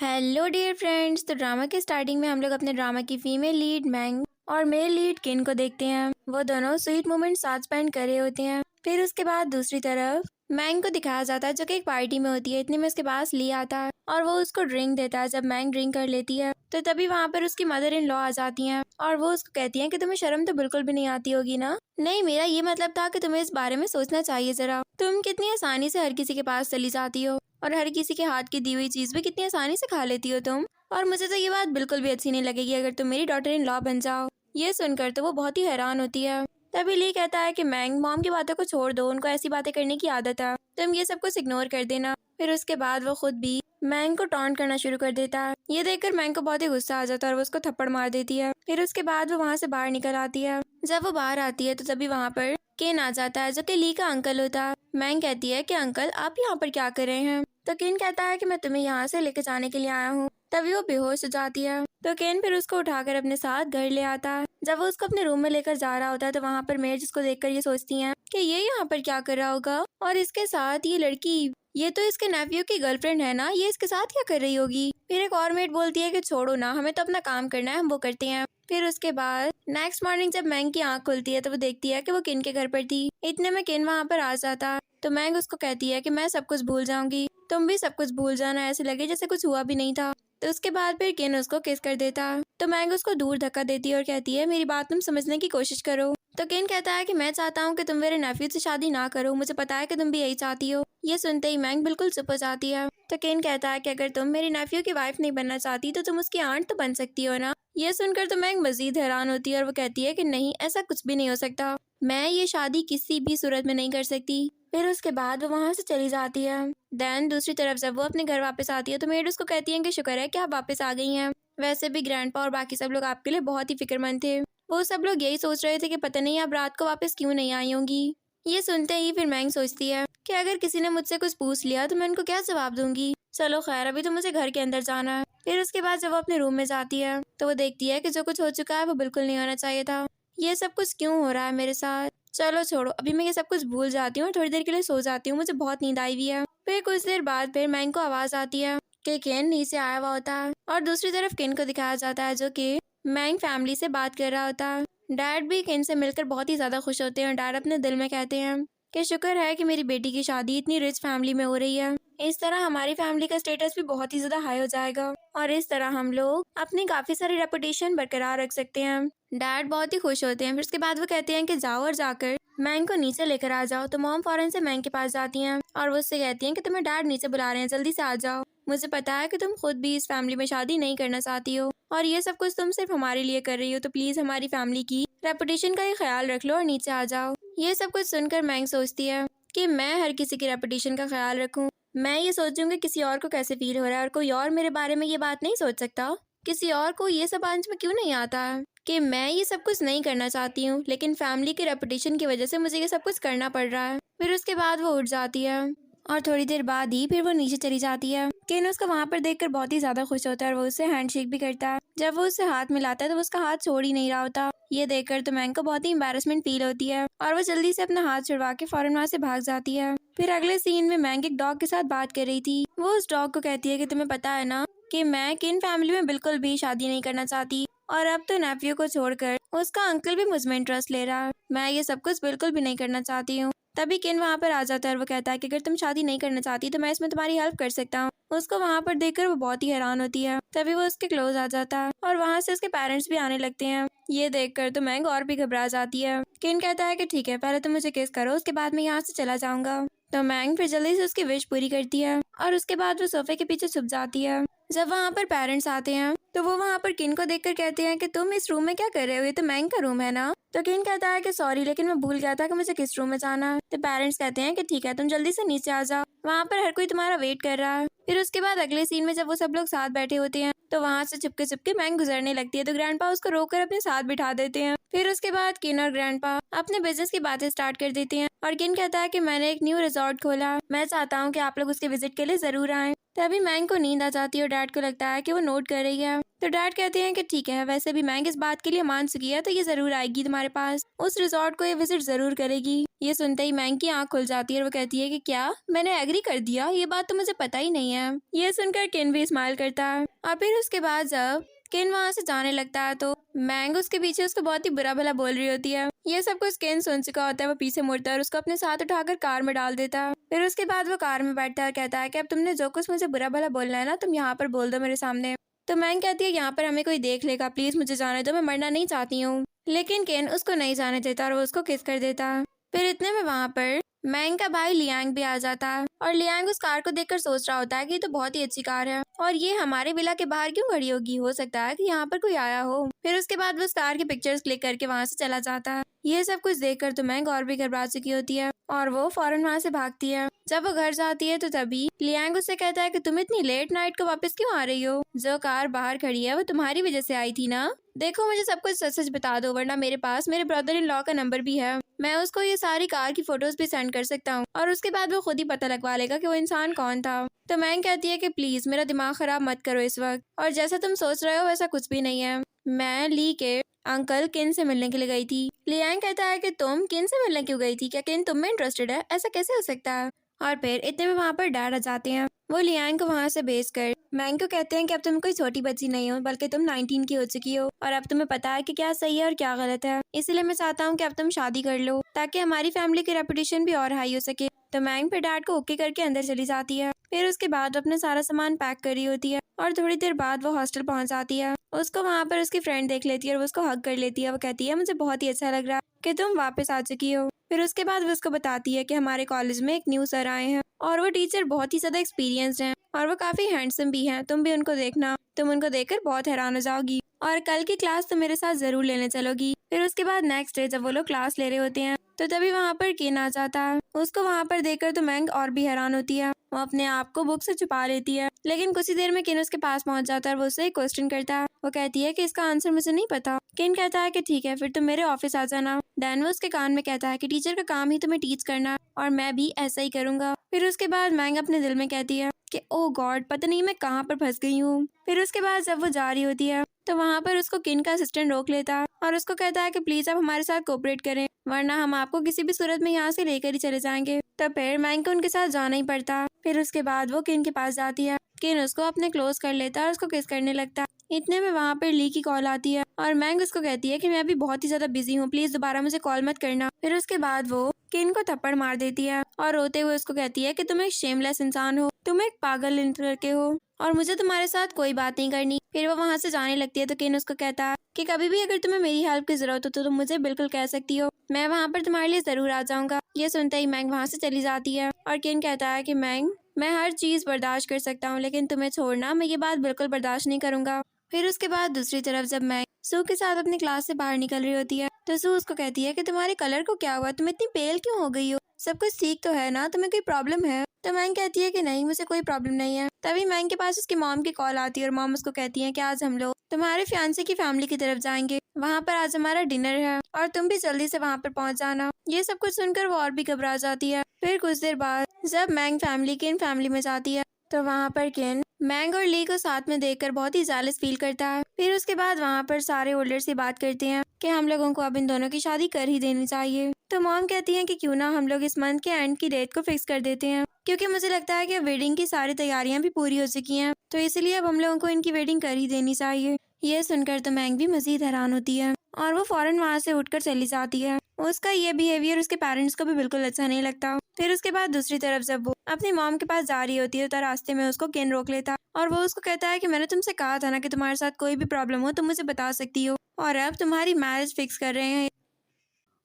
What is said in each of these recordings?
Hello dear friends. तो drama के starting में हम लोग अपने ड्रामा की फीमेल लीड मैंग और मेल लीड किन को देखते हैं। वो दोनों स्वीट मोमेंट साथ स्पेंड कर रहे होते हैं। फिर उसके बाद दूसरी तरफ मैंग को दिखाया जाता है जो कि एक पार्टी में होती है। इतने में उसके पास ली आता है और वो उसको ड्रिंक देता है। जब मैंग ड्रिंक कर लेती है तो तभी वहाँ पर उसकी मदर इन लॉ आ जाती हैं और वो उसको कहती हैं कि तुम्हें शर्म तो बिल्कुल भी नहीं आती होगी ना। नहीं, मेरा ये मतलब था कि तुम्हें इस बारे में सोचना चाहिए जरा। तुम कितनी आसानी से हर किसी के पास चली जाती हो और हर किसी के हाथ की दी हुई चीज भी कितनी आसानी से खा लेती हो तुम। और मुझे तो ये बात बिल्कुल भी अच्छी नहीं लगेगी अगर तुम मेरी डॉटर इन लॉ बन जाओ। ये सुनकर तो वो बहुत ही हैरान होती है। तभी ली कहता है कि मैंग, मॉम की बातों को छोड़ दो, उनको ऐसी बातें करने की आदत है, तुम ये सब कुछ इग्नोर कर देना। फिर उसके बाद वो खुद भी मैंग को टॉन्ट करना शुरू कर देता है। ये देखकर मैंग को बहुत ही गुस्सा आ जाता है और वो उसको थप्पड़ मार देती है। फिर उसके बाद वो वहाँ से बाहर निकल आती है। जब वो बाहर आती है तो तभी वहाँ पर केन आ जाता है जो कि ली का अंकल होता है। मैंग कहती है कि अंकल, आप यहाँ पर क्या कर रहे हैं? तो केन कहता है कि मैं तुम्हें यहाँ से लेकर जाने के लिए आया हूँ। तभी वो बेहोश हो जाती है तो केन फिर उसको उठाकर अपने साथ घर ले आता है। जब वो उसको अपने रूम में लेकर जा रहा होता है तो वहाँ पर मेयर जिसको देखकर ये सोचती है कि ये यहाँ पर क्या कर रहा होगा और इसके साथ ये लड़की, ये तो इसके नेफ्यू की गर्लफ्रेंड है ना, ये इसके साथ क्या कर रही होगी। फिर एक और मेट बोलती है कि छोड़ो ना, हमें तो अपना काम करना है, हम वो करते हैं। फिर उसके बाद नेक्स्ट मॉर्निंग जब मैंग की आंख खुलती है तो वो देखती है कि वो किन के घर पर थी। इतने में किन वहाँ पर आ जाता है तो मैंग उसको कहती है कि मैं सब कुछ भूल जाऊंगी, तुम भी सब कुछ भूल जाना, ऐसे लगे जैसे कुछ हुआ भी नहीं था। तो उसके बाद फिर किन उसको किस कर देता है तो मैंग उसको दूर धक्का देती है और कहती है मेरी बात तुम समझने की कोशिश करो। तो किन कहता है कि मैं चाहता हूँ कि तुम मेरे नेफ्यू से शादी ना करो, मुझे पता है कि तुम भी यही चाहती हो। ये सुनते ही मैंग बिल्कुल चुप हो जाती है। तो किन कहता है कि अगर तुम मेरी नेफ्यू की वाइफ नहीं बनना चाहती तो तुम उसकी आंट तो बन सकती हो ना। ये सुनकर तो मैंग मजीद हैरान होती है और वो कहती है कि नहीं, ऐसा कुछ भी नहीं हो सकता, मैं ये शादी किसी भी सूरत में नहीं कर सकती। फिर उसके बाद वो वहाँ से चली जाती है। देन दूसरी तरफ जब वो अपने घर वापस आती है तो मेड उसको कहती है कि शुक्र है कि आप वापस आ गई हैं। वैसे भी ग्रैंडपा और बाकी सब लोग आपके लिए बहुत ही फिक्रमंद थे। वो सब लोग यही सोच रहे थे कि पता नहीं आप रात को वापस क्यों नहीं आई होंगी। ये सुनते ही फिर मैंग सोचती है कि अगर किसी ने मुझसे कुछ पूछ लिया तो मैं उनको क्या जवाब दूंगी। चलो खैर, अभी तो मुझे घर के अंदर जाना है। फिर उसके बाद जब वो अपने रूम में जाती है तो वो देखती है कि जो कुछ हो चुका है वो बिल्कुल नहीं होना चाहिए था। ये सब कुछ क्यों हो रहा है मेरे साथ? चलो छोड़ो, अभी मैं ये सब कुछ भूल जाती हूँ और थोड़ी देर के लिए सो जाती हूँ, मुझे बहुत नींद आई हुई है। फिर कुछ देर बाद फिर मैंग को आवाज आती है कि केन नीचे आया हुआ होता है और दूसरी तरफ किन को दिखाया जाता है जो कि मैंग फैमिली से बात कर रहा होता है। डैड भी किन से मिलकर बहुत ही ज्यादा खुश होते हैं। डैड अपने दिल में कहते हैं कि शुक्र है कि मेरी बेटी की शादी इतनी रिच फैमिली में हो रही है, इस तरह हमारी फैमिली का स्टेटस भी बहुत ही ज्यादा हाई हो जाएगा और इस तरह हम लोग अपनी काफी सारी रेपुटेशन बरकरार रख सकते हैं। डैड बहुत ही खुश होते हैं। फिर उसके बाद वो कहते हैं कि जाओ और जाकर मैंग को नीचे लेकर आ जाओ। तो मॉम फौरन से मैंग के पास जाती हैं और वो उससे कहती हैं कि तुम्हें डैड नीचे बुला रहे हैं, जल्दी से आ जाओ। मुझे पता है कि तुम खुद भी इस फैमिली में शादी नहीं करना चाहती हो और ये सब कुछ तुम सिर्फ हमारे लिए कर रही हो, तो प्लीज हमारी फैमिली की रेपुटेशन का ही ख्याल रख लो और नीचे आ जाओ। ये सब कुछ सुनकर मैंग सोचती है कि मैं हर किसी की रेपुटेशन का ख्याल रखूं, मैं ये सोचूंगी किसी और को कैसे फील हो रहा है और कोई और मेरे बारे में ये बात नहीं सोच सकता। किसी और को ये सब समझ में क्यों नहीं आता कि मैं ये सब कुछ नहीं करना चाहती हूँ लेकिन फैमिली की रेपुटेशन की वजह से मुझे ये सब कुछ करना पड़ रहा है। फिर उसके बाद वो उठ जाती है और थोड़ी देर बाद ही फिर वो नीचे चली जाती है। केन उसको वहाँ पर देखकर बहुत ही ज्यादा खुश होता है और वो उससे हैंडशेक भी करता है। जब वो उससे हाथ मिलाता है तो वो उसका हाथ छोड़ ही नहीं रहा होता। ये देखकर तो मैंग को बहुत ही एम्बैरेसमेंट फील होती है और वो जल्दी से अपना हाथ छुड़वा के फौरन वहाँ से भाग जाती है। फिर अगले सीन में मैंग एक डॉग के साथ बात कर रही थी। वो उस डॉग को कहती है कि तुम्हें पता है ना कि मैं किन फैमिली में बिल्कुल भी शादी नहीं करना चाहती और अब तो नेफ्यू को छोड़कर उसका अंकल भी मुझ में इंटरेस्ट ले रहा है, मैं ये सब कुछ बिल्कुल भी नहीं करना चाहती हूँ। तभी किन वहाँ पर आ जाता है और वो कहता है कि अगर तुम शादी नहीं करना चाहती तो मैं इसमें तुम्हारी हेल्प कर सकता हूँ। उसको वहाँ पर देखकर वो बहुत ही हैरान होती है। तभी वो उसके क्लोज आ जाता है और वहाँ से उसके पेरेंट्स भी आने लगते हैं। ये देखकर तो मैंग और भी घबरा जाती है। किन कहता है कि ठीक है, पहले तुम मुझे किस करो, उसके बाद मैं यहाँ से चला जाऊंगा। तो मैंग फिर जल्दी से उसकी विश पूरी करती है और उसके बाद वो सोफे के पीछे छुप जाती है। जब वहाँ पर पेरेंट्स आते हैं तो वो वहाँ पर किन को देखकर कहते हैं कि तुम इस रूम में क्या कर रहे हो, ये तो मैंग का रूम है ना। तो किन कहता है कि सॉरी, लेकिन मैं भूल गया था कि मुझे किस रूम में जाना है। तो पेरेंट्स कहते हैं कि ठीक है, तुम जल्दी से नीचे आ जाओ, वहाँ पर हर कोई तुम्हारा वेट कर रहा है। फिर उसके बाद अगले सीन में जब वो सब लोग साथ बैठे होते हैं तो वहाँ से चुपके चुपके मैंग गुजरने लगती है तो ग्रैंडपा उसको रोककर अपने साथ बिठा देते हैं। फिर उसके बाद किन और ग्रैंडपा अपने बिजनेस की बातें स्टार्ट कर देते हैं और किन कहता है कि मैंने एक न्यू रिजॉर्ट खोला, मैं चाहता हूँ कि आप लोग उसके विजिट के लिए जरूर आए। तभी मैंग को नींद आ जाती है और डैड को लगता है कि वो नोट कर रही है। तो डैड कहते हैं कि ठीक है, वैसे भी मैंग इस बात के लिए मान चुकी है तो ये जरूर आएगी तुम्हारे पास, उस रिजॉर्ट को ये विजिट जरूर करेगी। ये सुनते ही मैंग की आंख खुल जाती है और वो कहती है कि क्या मैंने एग्री कर दिया, ये बात तो मुझे पता ही नहीं है। ये सुनकर किन भी स्माइल करता है और फिर उसके बाद जब किन वहाँ से जाने लगता है तो मैंग उसके पीछे उसको बहुत ही बुरा भला बोल रही होती है। ये सब कुछ किन सुन चुका होता है। वो पीछे मुड़ता है और उसको अपने साथ उठाकर कार में डाल देता है। फिर उसके बाद वो कार में बैठता है और कहता है कि अब तुमने जो कुछ मुझे बुरा भला बोलना है ना, तुम यहाँ पर बोल दो मेरे सामने। तो मैंग कहती है यहाँ पर हमें कोई देख लेगा, प्लीज मुझे जाने दो, मैं मरना नहीं चाहती हूँ। लेकिन केन उसको नहीं जाने देता और वो उसको किस कर देता है। फिर इतने में वहाँ पर मैंग का भाई लियांग भी आ जाता है और लियांग उस कार को देखकर सोच रहा होता है कि ये तो बहुत ही अच्छी कार है और ये हमारे विला के बाहर क्यों खड़ी होगी, हो सकता है कि यहाँ पर कोई आया हो। फिर उसके बाद वो उस कार की पिक्चर्स क्लिक करके वहाँ से चला जाता है। ये सब कुछ देखकर तो मैंग और भी घबरा चुकी होती है और वो फौरन वहाँ से भागती है। जब वो घर जाती है तो तभी लियांग उससे कहता है कि तुम इतनी लेट नाइट को वापस क्यों आ रही हो, जो कार बाहर खड़ी है वो तुम्हारी वजह से आई थी ना, देखो मुझे सब कुछ सच सच बता दो वरना मेरे पास मेरे ब्रदर इन लॉ का नंबर भी है, मैं उसको ये सारी कार की फोटोज भी सेंड कर सकता हूँ और उसके बाद वो खुद ही पता लगवा लेगा कि वो इंसान कौन था। तो मैंग कहती है कि प्लीज मेरा दिमाग खराब मत करो इस वक्त, और जैसा तुम सोच रहे हो वैसा कुछ भी नहीं है, मैं ली के अंकल किन से मिलने के लिए गई थी। लियांग कहता है कि तुम किन से मिलने क्यों गई थी, क्या किन तुम में इंटरेस्टेड है, ऐसा कैसे हो सकता है। और फिर इतने में वहाँ पर डैड आ जाते हैं। वो लियांग को वहाँ से भेजकर मैंग को कहते हैं कि अब तुम कोई छोटी बच्ची नहीं हो बल्कि तुम 19 की हो चुकी हो और अब तुम्हें पता है कि क्या सही है और क्या गलत है, इसलिए मैं चाहता हूँ कि अब तुम शादी कर लो ताकि हमारी फैमिली की रेपुटेशन भी और हाई हो सके। तो मैंग फिर डैड को ओके करके अंदर चली जाती है। फिर उसके बाद वो अपना सारा सामान पैक करी होती है और थोड़ी देर बाद वो हॉस्टल पहुंच जाती है। उसको वहाँ पर उसकी फ्रेंड देख लेती है और वो उसको हग कर लेती है। वो कहती है मुझे बहुत ही अच्छा लग रहा है कि तुम वापस आ चुकी हो। फिर उसके बाद वो उसको बताती है कि हमारे कॉलेज में एक न्यू सर आए हैं और वो टीचर बहुत ही ज्यादा एक्सपीरियंस्ड हैं और वो काफी हैंडसम भी हैं, तुम भी उनको देखना, तुम उनको देखकर बहुत हैरान हो जाओगी और कल की क्लास तो मेरे साथ जरूर लेने चलोगी। फिर उसके बाद नेक्स्ट डे जब वो लोग क्लास ले रहे होते हैं तो तभी वहाँ पर किन आ जाता है। उसको वहाँ पर देखकर तो मैंग और भी हैरान होती है। वो अपने आप को बुक से छुपा लेती है, लेकिन कुछ ही देर में किन उसके पास पहुँच जाता है और वो उससे एक क्वेश्चन करता है। वो कहती है कि इसका आंसर मुझे नहीं पता। किन कहता है कि ठीक है फिर तुम मेरे ऑफिस आ जाना। डैन वो उसके कान में कहता है कि टीचर का काम ही तुम्हें टीच करना और मैं भी ऐसा ही करूंगा। फिर उसके बाद मैंग अपने दिल में कहती है कि ओ गॉड पता नहीं मैं कहाँ पर फंस गई हूँ। फिर उसके बाद जब वो जा रही होती है तो वहाँ पर उसको किन का असिस्टेंट रोक लेता है और उसको कहता है कि प्लीज आप हमारे साथ कोऑपरेट करें वरना हम आपको किसी भी सूरत में यहाँ से लेकर ही चले जाएंगे। तो फिर मैंग को उनके साथ जाना ही पड़ता। फिर उसके बाद वो किन के पास जाती है। किन उसको अपने क्लोज कर लेता है और उसको किस करने लगता है। इतने में वहाँ पर ली की कॉल आती है और मैंग उसको कहती है कि मैं अभी बहुत ही ज्यादा बिजी हूँ, प्लीज दोबारा मुझे कॉल मत करना। फिर उसके बाद वो किन को थप्पड़ मार देती है और रोते हुए उसको कहती है कि तुम एक शेमलेस इंसान हो, तुम एक पागल लड़के हो और मुझे तुम्हारे साथ कोई बात नहीं करनी। फिर वो वहाँ से जाने लगती है तो किन उसको कहता है कि कभी भी अगर तुम्हें मेरी हेल्प की जरूरत हो तो तुम मुझे बिल्कुल कह सकती हो, मैं वहाँ पर तुम्हारे लिए जरूर आ जाऊंगा। ये सुनते ही मैंग वहाँ से चली जाती है और किन कहता है कि मैंग मैं हर चीज बर्दाश्त कर सकता हूँ लेकिन तुम्हें छोड़ना मैं ये बात बिल्कुल बर्दाश्त नहीं करूंगा। फिर उसके बाद दूसरी तरफ जब मैंग सू के साथ अपनी क्लास से बाहर निकल रही होती है तो सू उसको कहती है कि तुम्हारे कलर को क्या हुआ, तुम इतनी पेल क्यों हो गई हो, सब कुछ ठीक तो है ना, तुम्हें कोई प्रॉब्लम है। तो मैंग कहती है कि नहीं मुझे कोई प्रॉब्लम नहीं है। तभी मैंग के पास उसकी मॉम की कॉल आती है और मॉम उसको कहती है कि आज हम लोग तुम्हारे फियांसे की फैमिली की तरफ जाएंगे, वहाँ पर आज हमारा डिनर है और तुम भी जल्दी से वहाँ पर पहुँच जाना। ये सब कुछ सुनकर वो और भी घबरा जाती है। फिर कुछ देर बाद जब मैंग फैमिली किन फैमिली में जाती है तो वहाँ पर किन मैंग और ली को साथ में देखकर बहुत ही जेलस फील करता है। फिर उसके बाद वहाँ पर सारे ओल्डर से बात करते हैं कि हम लोगों को अब इन दोनों की शादी कर ही देनी चाहिए। तो मॉम कहती है कि क्यों ना हम लोग इस मंथ के एंड की डेट को फिक्स कर देते हैं, क्योंकि मुझे लगता है कि वेडिंग की सारी तैयारियां भी पूरी हो चुकी हैं, तो इसलिए अब हम लोगों को इनकी वेडिंग कर ही देनी चाहिए। ये सुनकर तो मैंग भी मजीद हैरान होती है और वो फौरन वहाँ से उठकर चली जाती है। उसका ये बिहेवियर उसके पेरेंट्स को भी बिल्कुल अच्छा नहीं लगता। फिर उसके बाद दूसरी तरफ जब वो अपनी मॉम के पास जा रही होती है तो रास्ते में उसको किन रोक लेता और वो उसको कहता है कि मैंने तुमसे कहा था ना कि तुम्हारे साथ कोई भी प्रॉब्लम हो तुम मुझे बता सकती हो, और अब तुम्हारी मैरिज फिक्स कर रहे हैं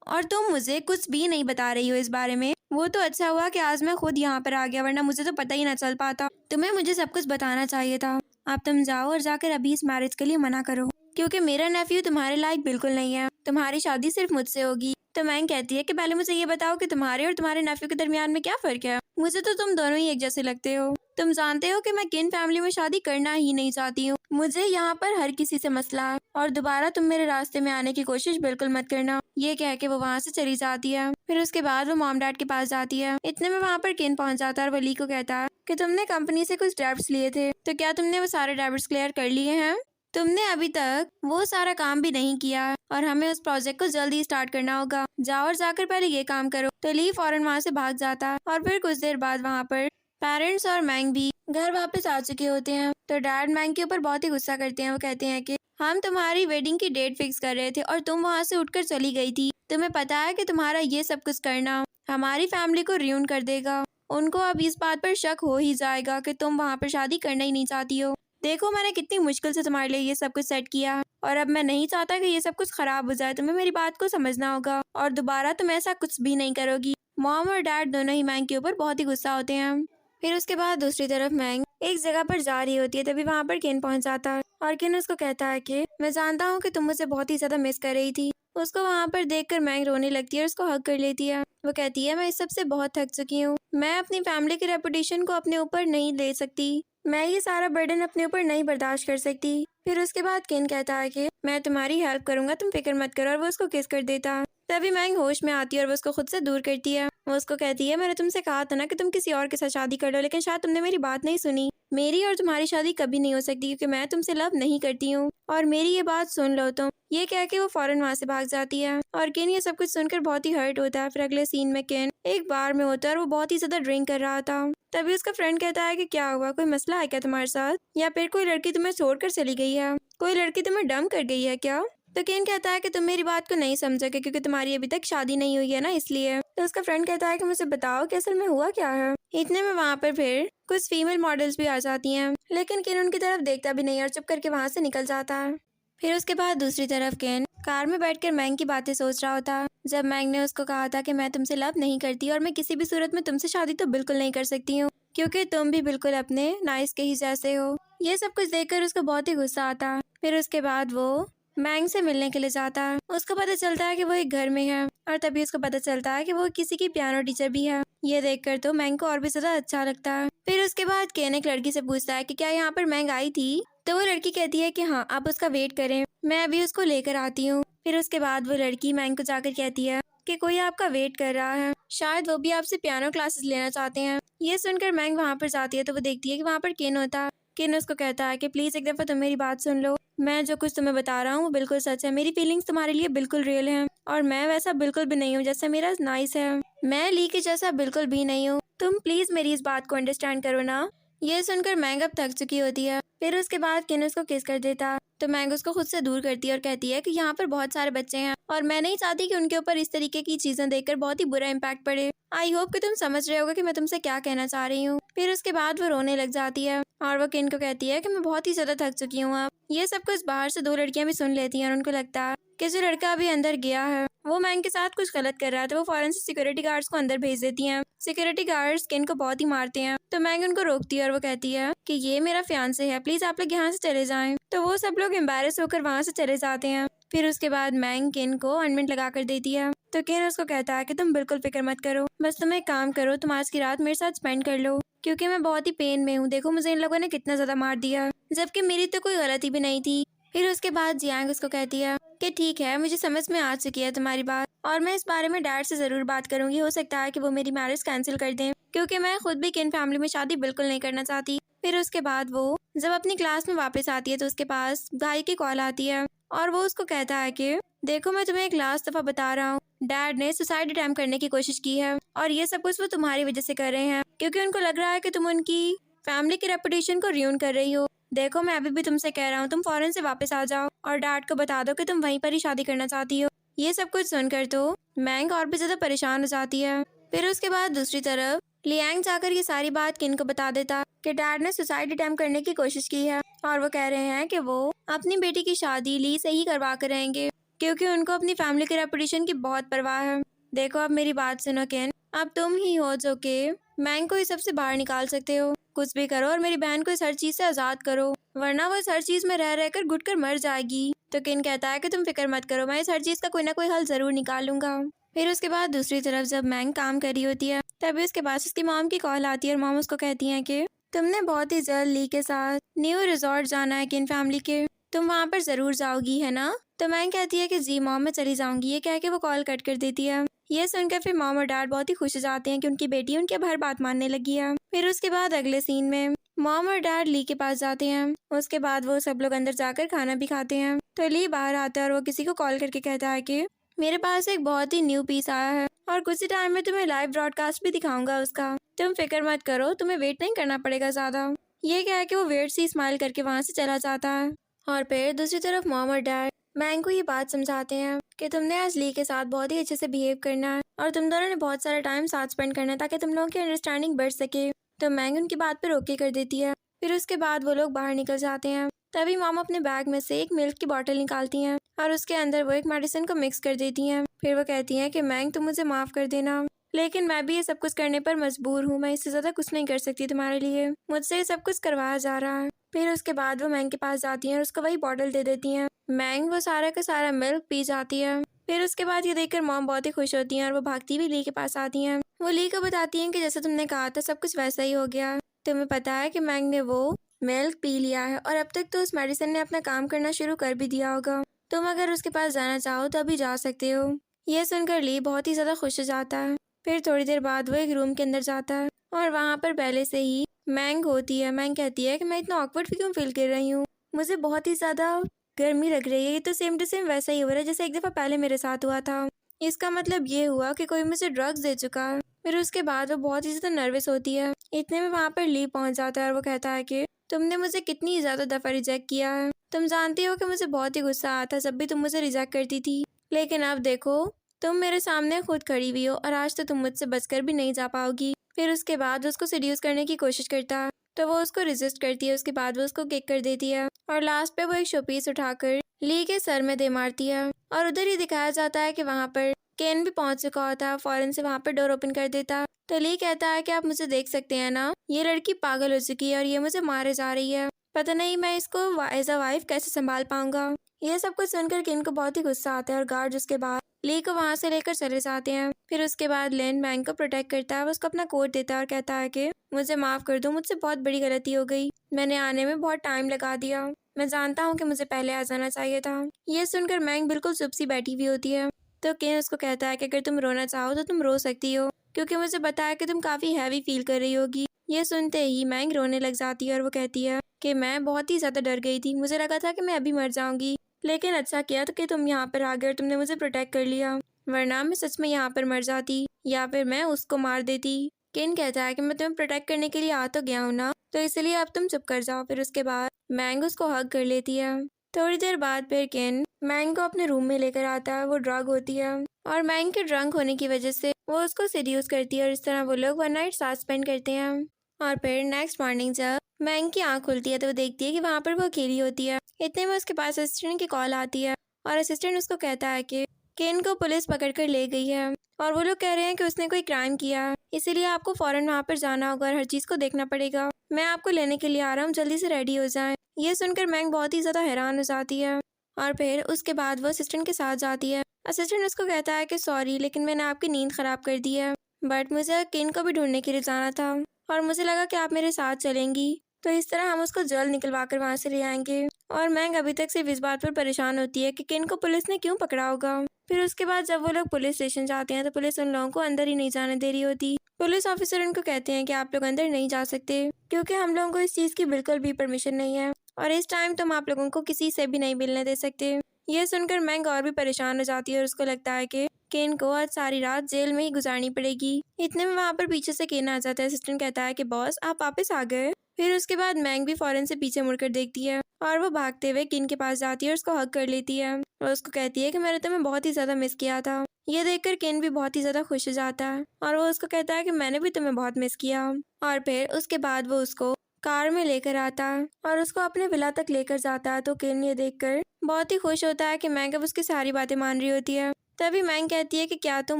और तुम मुझे कुछ भी नहीं बता रही हो इस बारे में। वो तो अच्छा हुआ कि आज मैं खुद यहाँ पर आ गया, वरना मुझे तो पता ही ना चल पाता। तुम्हें मुझे सब कुछ बताना चाहिए था। अब तुम जाओ और जाकर अभी इस मैरिज के लिए मना करो, क्योंकि मेरा नेफ्यू तुम्हारे लायक बिल्कुल नहीं है, तुम्हारी शादी सिर्फ मुझसे होगी। तो मैंग कहती है कि पहले मुझे ये बताओ कि तुम्हारे और तुम्हारे नेफ्यू के दरमियान में क्या फर्क है। मुझे तो तुम दोनों ही एक जैसे लगते हो। तुम जानते हो कि मैं किन फैमिली में शादी करना ही नहीं चाहती हूँ। मुझे यहाँ पर हर किसी से मसला है और दोबारा तुम मेरे रास्ते में आने की कोशिश बिल्कुल मत करना। ये कह के वो वहाँ से चली जाती है। फिर उसके बाद वो मॉम डैड के पास जाती है। इतने में वहाँ पर किन पहुँच जाता है और वली को कहता है कि तुमने कंपनी से कुछ डेब्ट्स लिए थे, तो क्या तुमने वो सारे डेब्ट्स क्लियर कर लिए हैं। तुमने अभी तक वो सारा काम भी नहीं किया और हमें उस प्रोजेक्ट को जल्दी स्टार्ट करना होगा। जाओ और जाकर पहले ये काम करो। तो ली फौरन वहाँ से भाग जाता और फिर कुछ देर बाद वहाँ पर पेरेंट्स और मैंग भी घर वापस आ चुके होते हैं। तो डैड मैंग के ऊपर बहुत ही गुस्सा करते हैं। वो कहते हैं कि हम तुम्हारी वेडिंग की डेट फिक्स कर रहे थे और तुम वहाँ से उठकर चली गई थी। तुम्हें पता है कि तुम्हारा ये सब कुछ करना हमारी फैमिली को रियून कर देगा। उनको अब इस बात पर शक हो ही जाएगा कि तुम वहाँ पर शादी करना ही नहीं चाहती हो। देखो मैंने कितनी मुश्किल से तुम्हारे लिए ये सब कुछ सेट किया और अब मैं नहीं चाहता कि ये सब कुछ खराब हो जाए। तुम्हें मेरी बात को समझना होगा और दोबारा तुम ऐसा कुछ भी नहीं करोगी। मॉम और डैड दोनों ही मैंग के ऊपर बहुत ही गुस्सा होते हैं। फिर उसके बाद दूसरी तरफ मैंग एक जगह पर जा रही होती है। तभी वहाँ पर केन पहुँच जाता है और केन उसको कहता है कि मैं जानता हूँ कि तुम मुझे बहुत ही ज्यादा मिस कर रही थी। उसको वहाँ पर देखकर मैंग रोने लगती है और उसको हग कर लेती है। वो कहती है मैं इस सब से बहुत थक चुकी हूँ। मैं अपनी फैमिली की रेपुटेशन को अपने ऊपर नहीं ले सकती। मैं ये सारा बर्डन अपने ऊपर नहीं बर्दाश्त कर सकती। फिर उसके बाद केन कहता है कि मैं तुम्हारी हेल्प करूंगा, तुम फिक्र मत करो, और वो उसको किस कर देता है। तभी मैंग होश में आती है और वो उसको खुद से दूर करती है। वो उसको कहती है मैंने तुमसे कहा था ना कि तुम किसी और के साथ शादी कर लो, लेकिन शायद तुमने मेरी बात नहीं सुनी। मेरी और तुम्हारी शादी कभी नहीं हो सकती क्योंकि मैं तुमसे लव नहीं करती हूँ और मेरी ये बात सुन लो तुम। ये कह के वो फौरन वहाँ से भाग जाती है और केन ये सब कुछ सुनकर बहुत ही हर्ट होता है। फिर अगले सीन में केन एक बार में होता है और वो बहुत ही ज्यादा ड्रिंक कर रहा था। तभी उसका फ्रेंड कहता है कि क्या हुआ, कोई मसला है क्या तुम्हारे साथ, या फिर कोई लड़की तुम्हें छोड़कर चली गई है, कोई लड़की तुम्हें डंप कर गई है क्या। तो केन कहता है कि तुम मेरी बात को नहीं समझोगे क्योंकि तुम्हारी अभी तक शादी नहीं हुई है ना, इसलिए। तो उसका फ्रेंड कहता है कि मुझे बताओ कि असल में हुआ क्या है। इतने में वहाँ पर फिर कुछ फीमेल मॉडल्स भी आ जाती हैं, लेकिन केन उनकी तरफ देखता भी नहीं और चुप करके वहाँ से निकल जाता है। फिर उसके बाद दूसरी तरफ केन कार में बैठकर मैंग की बातें सोच रहा होता। जब मैंग ने उसको कहा था कि मैं तुमसे लव नहीं करती और मैं किसी भी सूरत में तुमसे शादी तो बिल्कुल नहीं कर सकती हूँ क्योंकि तुम भी बिल्कुल अपने नाइस के ही जैसे हो। ये सब कुछ देखकर उसको बहुत ही गुस्सा आता। फिर उसके बाद वो मैंग से मिलने के लिए जाता है। उसको पता चलता है कि वो एक घर में है और तभी उसको पता चलता है कि वो किसी की पियानो टीचर भी है। ये देखकर तो मैंग को और भी ज्यादा अच्छा लगता है। फिर उसके बाद केन एक लड़की से पूछता है कि क्या यहाँ पर मैंग आई थी। तो वो लड़की कहती है कि हाँ, आप उसका वेट करें, मैं अभी उसको लेकर आती हूँ। फिर उसके बाद वो लड़की मैंग को जाकर कहती है कि कोई आपका वेट कर रहा है, शायद वो भी आपसे पियानो क्लासेस लेना चाहते हैं। ये सुनकर मैंग वहाँ पर जाती है तो वो देखती है कि वहाँ पर केन होता है। केन उसको कहता है कि प्लीज एक दफा तुम मेरी बात सुन लो, मैं जो कुछ तुम्हें बता रहा हूँ वो बिल्कुल सच है। मेरी फीलिंग्स तुम्हारे लिए बिल्कुल रियल हैं और मैं वैसा बिल्कुल भी नहीं हूँ जैसा मेरा नाइस है। मैं ली के जैसा बिल्कुल भी नहीं हूँ। तुम प्लीज मेरी इस बात को अंडरस्टैंड करो ना। ये सुनकर मैंग अब थक चुकी होती है। फिर उसके बाद केन उसको किस कर देता तो मैंग उसको खुद से दूर करती है और कहती है कि यहाँ पर बहुत सारे बच्चे हैं और मैं नहीं चाहती कि उनके ऊपर इस तरीके की चीजें देखकर बहुत ही बुरा इम्पैक्ट पड़े। आई होप कि तुम समझ रहे होगे कि मैं तुमसे क्या कहना चाह रही हूँ। फिर उसके बाद वो रोने लग जाती है और वो केन को कहती है कि मैं बहुत ही ज्यादा थक चुकी हूँ अब। ये सब कुछ बाहर से दो लड़कियां भी सुन लेती हैं और उनको लगता है कि जो लड़का अभी अंदर गया है वो मैंग के साथ कुछ गलत कर रहा है। तो वो फौरन से सिक्योरिटी गार्ड्स को अंदर भेज देती हैं। सिक्योरिटी गार्ड्स केन को बहुत ही मारते हैं तो मैंग उनको रोकती है और वो कहती है कि ये मेरा फियांसे है, प्लीज आप लोग यहाँ से चले जाएं। तो वो सब लोग एम्बैरेस होकर वहाँ से चले जाते हैं। फिर उसके बाद मैंग केन को ऑइंटमेंट लगा कर देती है तो केन उसको कहता है कि तुम बिल्कुल फिक्र मत करो, बस तुम एक काम करो, तुम आज की रात मेरे साथ स्पेंड कर लो क्योंकि मैं बहुत ही पेन में हूँ। देखो मुझे इन लोगों ने कितना ज्यादा मार दिया जबकि मेरी तो कोई गलती भी नहीं थी। फिर उसके बाद जियांग उसको कहती है कि ठीक है, मुझे समझ में आ चुकी है तुम्हारी बात और मैं इस बारे में डैड से जरूर बात करूंगी। हो सकता है कि वो मेरी मैरिज कैंसिल कर दें क्योंकि मैं खुद भी केन फैमिली में शादी बिल्कुल नहीं करना चाहती। फिर उसके बाद वो जब अपनी क्लास में वापस आती है तो उसके पास भाई की कॉल आती है और वो उसको कहता है कि देखो मैं तुम्हें एक लास्ट दफा बता रहा हूँ, डैड ने सुसाइड अटेम्प्ट करने की कोशिश की है और ये सब कुछ वो तुम्हारी वजह से कर रहे हैं क्योंकि उनको लग रहा है कि तुम उनकी फैमिली की रेपुटेशन को रियून कर रही हो। देखो मैं अभी भी तुमसे कह रहा हूँ, तुम फौरन से वापस आ जाओ और डैड को बता दो कि तुम वहीं पर ही शादी करना चाहती हो। ये सब कुछ सुनकर तो मैंग और भी ज्यादा परेशान हो जाती है। फिर उसके बाद दूसरी तरफ लियांग जाकर ये सारी बात किन को बता देता कि डैड ने सुसाइड अटेम्प्ट करने की कोशिश की है और वो कह रहे हैं कि वो अपनी बेटी की शादी ली से ही करवा कर रहेंगे क्योंकि उनको अपनी फैमिली के रेपुटेशन की बहुत परवाह है। देखो अब मेरी बात सुनो केन, अब तुम ही हो जो कि मैंग को इस सबसे बाहर निकाल सकते हो। कुछ भी करो और मेरी बहन को इस हर चीज से आजाद करो वरना वो इस हर चीज में रह रहकर घुट कर मर जाएगी। तो केन कहता है कि तुम फिक्र मत करो, मैं इस हर चीज का कोई ना कोई हल जरूर निकालूंगा। फिर उसके बाद दूसरी तरफ जब मैंग काम कर रही होती है तभी उसके पास उसकी मॉम की कॉल आती है और मॉम उसको कहती है कि तुमने बहुत ही जल्द ली के साथ न्यू रिजॉर्ट जाना है केन फैमिली के, तुम वहाँ पर जरूर जाओगी है ना। तो मैंग कहती है कि जी मॉम मैं चली जाऊंगी। ये कह के वो कॉल कट कर देती है। ये सुनकर फिर मॉम और डैड बहुत ही खुश हो जाते हैं कि उनकी बेटी उनकी अब हर बात मानने लगी है। फिर उसके बाद अगले सीन में मॉम और डैड ली के पास जाते हैं। उसके बाद वो सब लोग अंदर जाकर खाना भी खाते हैं। तो ली बाहर आता है और वो किसी को कॉल करके कहता है कि मेरे पास एक बहुत ही न्यू पीस आया है और कुछ ही टाइम में तुम्हें लाइव ब्रॉडकास्ट भी दिखाऊंगा उसका। तुम फिक्र मत करो, तुम्हें वेट नहीं करना पड़ेगा ज्यादा। ये क्या है कि वो वेट सी स्माइल करके वहाँ से चला जाता है। और फिर दूसरी तरफ मॉम और डैड मैंग को ये बात समझाते हैं कि तुमने आज ली के साथ बहुत ही अच्छे से बिहेव करना है और तुम दोनों ने बहुत सारा टाइम साथ स्पेंड करना है ताकि तुम लोगों की अंडरस्टैंडिंग बढ़ सके। तो मैंग उनकी बात पर ओके कर देती है। फिर उसके बाद वो लोग बाहर निकल जाते हैं। तभी मॉम अपने बैग में से एक मिल्क की बोतल निकालती हैं और उसके अंदर वो एक मेडिसिन को मिक्स कर देती हैं। फिर वो कहती हैं कि मैंग तुम मुझे माफ कर देना, लेकिन मैं भी ये सब कुछ करने पर मजबूर हूँ। मैं इससे ज्यादा कुछ नहीं कर सकती तुम्हारे लिए, मुझसे ये सब कुछ करवाया जा रहा है। फिर उसके बाद वो मैंग के पास जाती हैं और उसको वही बॉटल दे देती हैं। मैंग वो सारा का सारा मिल्क पी जाती है। फिर उसके बाद ये देखकर मॉम बहुत ही खुश होती हैं और वो भागती भी ली के पास आती हैं। वो ली को बताती हैं कि जैसा तुमने कहा था सब कुछ वैसा ही हो गया। तुम्हें पता है कि मैंग ने वो मिल्क पी लिया है और अब तक तो उस मेडिसिन ने अपना काम करना शुरू कर भी दिया होगा। तुम अगर उसके पास जाना चाहो तो अभी जा सकते हो। यह सुनकर ली बहुत ही ज्यादा खुश हो जाता है। फिर थोड़ी देर बाद वो एक रूम के अंदर जाता है और वहाँ पर पहले से ही मैंग होती है। मैंग कहती है कि मैं इतना ऑकवर्ड क्यों फील कर रही हूँ, मुझे बहुत ही ज्यादा गर्मी लग रही है। ये तो सेम टू सेम वैसा ही हो रहा है जैसे एक दफा पहले मेरे साथ हुआ था। इसका मतलब ये हुआ कि कोई मुझे ड्रग्स दे चुका है। फिर उसके बाद वो बहुत ही ज्यादा नर्वस होती है। इतने में वहाँ पर ली पहुँच जाता है और वो कहता है कि तुमने मुझे कितनी ज्यादा दफा रिजेक्ट किया है। तुम जानती हो कि मुझे बहुत ही गुस्सा आता जब भी तुम मुझे रिजेक्ट करती थी, लेकिन अब देखो तुम मेरे सामने खुद खड़ी हुई हो और आज तो तुम मुझसे बचकर भी नहीं जा पाओगी। फिर उसके बाद उसको सीड्यूस करने की कोशिश करता है तो वो उसको रेजिस्ट करती है। उसके बाद वो उसको किक कर देती है और लास्ट पे वो एक शोपीस उठाकर ली के सर में दे मारती है। और उधर ही दिखाया जाता है कि वहाँ पर केन भी पहुंच चुका होता है। फौरन से वहाँ पर डोर ओपन कर देता है। तो ली कहता है कि आप मुझे देख सकते हैं ना, ये लड़की पागल हो चुकी है और ये मुझे मारे जा रही है। पता नहीं मैं इसको एज अ वाइफ कैसे संभाल पाऊंगा। ये सब कुछ सुनकर केन को बहुत ही गुस्सा आता है और गार्ड उसके बाद ली को वहाँ से लेकर चले जाते हैं। फिर उसके बाद लेन मैंग को प्रोटेक्ट करता है। वो उसको अपना कोट देता है और कहता है कि मुझे माफ कर दो, मुझसे बहुत बड़ी गलती हो गई, मैंने आने में बहुत टाइम लगा दिया, मैं जानता हूँ कि मुझे पहले आ जाना चाहिए था। ये सुनकर मैंग बिल्कुल चुप सी बैठी हुई होती है। तो केन उसको कहता है कि अगर तुम रोना चाहो तो तुम रो सकती हो, क्योंकि मुझे पता है कि तुम काफी हैवी फील कर रही होगी। ये सुनते ही मैंग रोने लग जाती है और वो कहती है कि मैं बहुत ही ज्यादा डर गई थी, मुझे लगा था कि मैं अभी मर जाऊंगी, लेकिन अच्छा किया तो कि तुम यहाँ पर आ गए और तुमने मुझे प्रोटेक्ट कर लिया, वरना मैं सच में यहाँ पर मर जाती या फिर मैं उसको मार देती। केन कहता है कि मैं तुम्हें प्रोटेक्ट करने के लिए आ तो गया हूँ ना, तो इसलिए अब तुम चुप कर जाओ। फिर उसके बाद मैंग उसको हग कर लेती है। थोड़ी देर बाद फिर केन मैंग को अपने रूम में लेकर आता है। वो ड्रग होती है और मैंग के ड्रंक होने की वजह से वो उसको सीड्यूस करती है और इस तरह वो लोग वन नाइट साथ स्पेंड करते हैं। और फिर नेक्स्ट मॉर्निंग जब मैंग की आंख खुलती है तो वो देखती है कि वहाँ पर वो अकेली होती है। इतने में उसके पास असिस्टेंट की कॉल आती है और असिस्टेंट उसको कहता है कि केन को पुलिस पकड़ कर ले गई है और वो लोग कह रहे हैं कि उसने कोई क्राइम किया है, इसीलिए आपको फौरन वहाँ पर जाना होगा और हर चीज को देखना पड़ेगा। मैं आपको लेने के लिए आ रहा हूँ, जल्दी से रेडी हो जाएं। ये सुनकर मैंग बहुत ही ज्यादा हैरान हो जाती है और फिर उसके बाद वो असिस्टेंट के साथ जाती है। असिस्टेंट उसको कहता है कि सॉरी, लेकिन मैंने आपकी नींद खराब कर दी है, बट मुझे केन को भी ढूंढने के लिए जाना था और मुझे लगा कि आप मेरे साथ चलेंगी, तो इस तरह हम उसको जल्द निकलवा कर वहाँ से ले आएंगे। और मैंग अभी तक सिर्फ इस बात पर परेशान होती है कि केन को पुलिस ने क्यों पकड़ा होगा। फिर उसके बाद जब वो लोग पुलिस स्टेशन जाते हैं तो पुलिस उन लोगों को अंदर ही नहीं जाने दे रही होती। पुलिस ऑफिसर उनको कहते हैं कि आप लोग अंदर नहीं जा सकते क्योंकि हम लोगों को इस चीज की बिल्कुल भी परमिशन नहीं है और इस टाइम तुम आप लोगों को किसी से भी नहीं मिलने दे सकते। ये सुनकर मैंग और भी परेशान हो जाती है और उसको लगता है कि केन को आज सारी रात जेल में ही गुजारनी पड़ेगी। इतने में वहाँ पर पीछे से केन आ जाता है। असिस्टेंट कहता है कि बॉस आप वापस आ गए। फिर उसके बाद मैंग भी फौरन से पीछे मुड़कर देखती है और वो भागते हुए केन के पास जाती है और उसको हग कर लेती है और उसको कहती है कि मैंने तुम्हें बहुत ही ज्यादा मिस किया था। ये देखकर केन भी बहुत ही ज्यादा खुश हो जाता है और वो उसको कहता है कि मैंने भी तुम्हें बहुत मिस किया। और फिर उसके बाद वो उसको कार में लेकर आता है और उसको अपने विला तक लेकर जाता है। तो केन ये देखकर बहुत ही खुश होता है कि मैंग अब उसकी सारी बातें मान रही होती है। तभी मैंग कहती है कि क्या तुम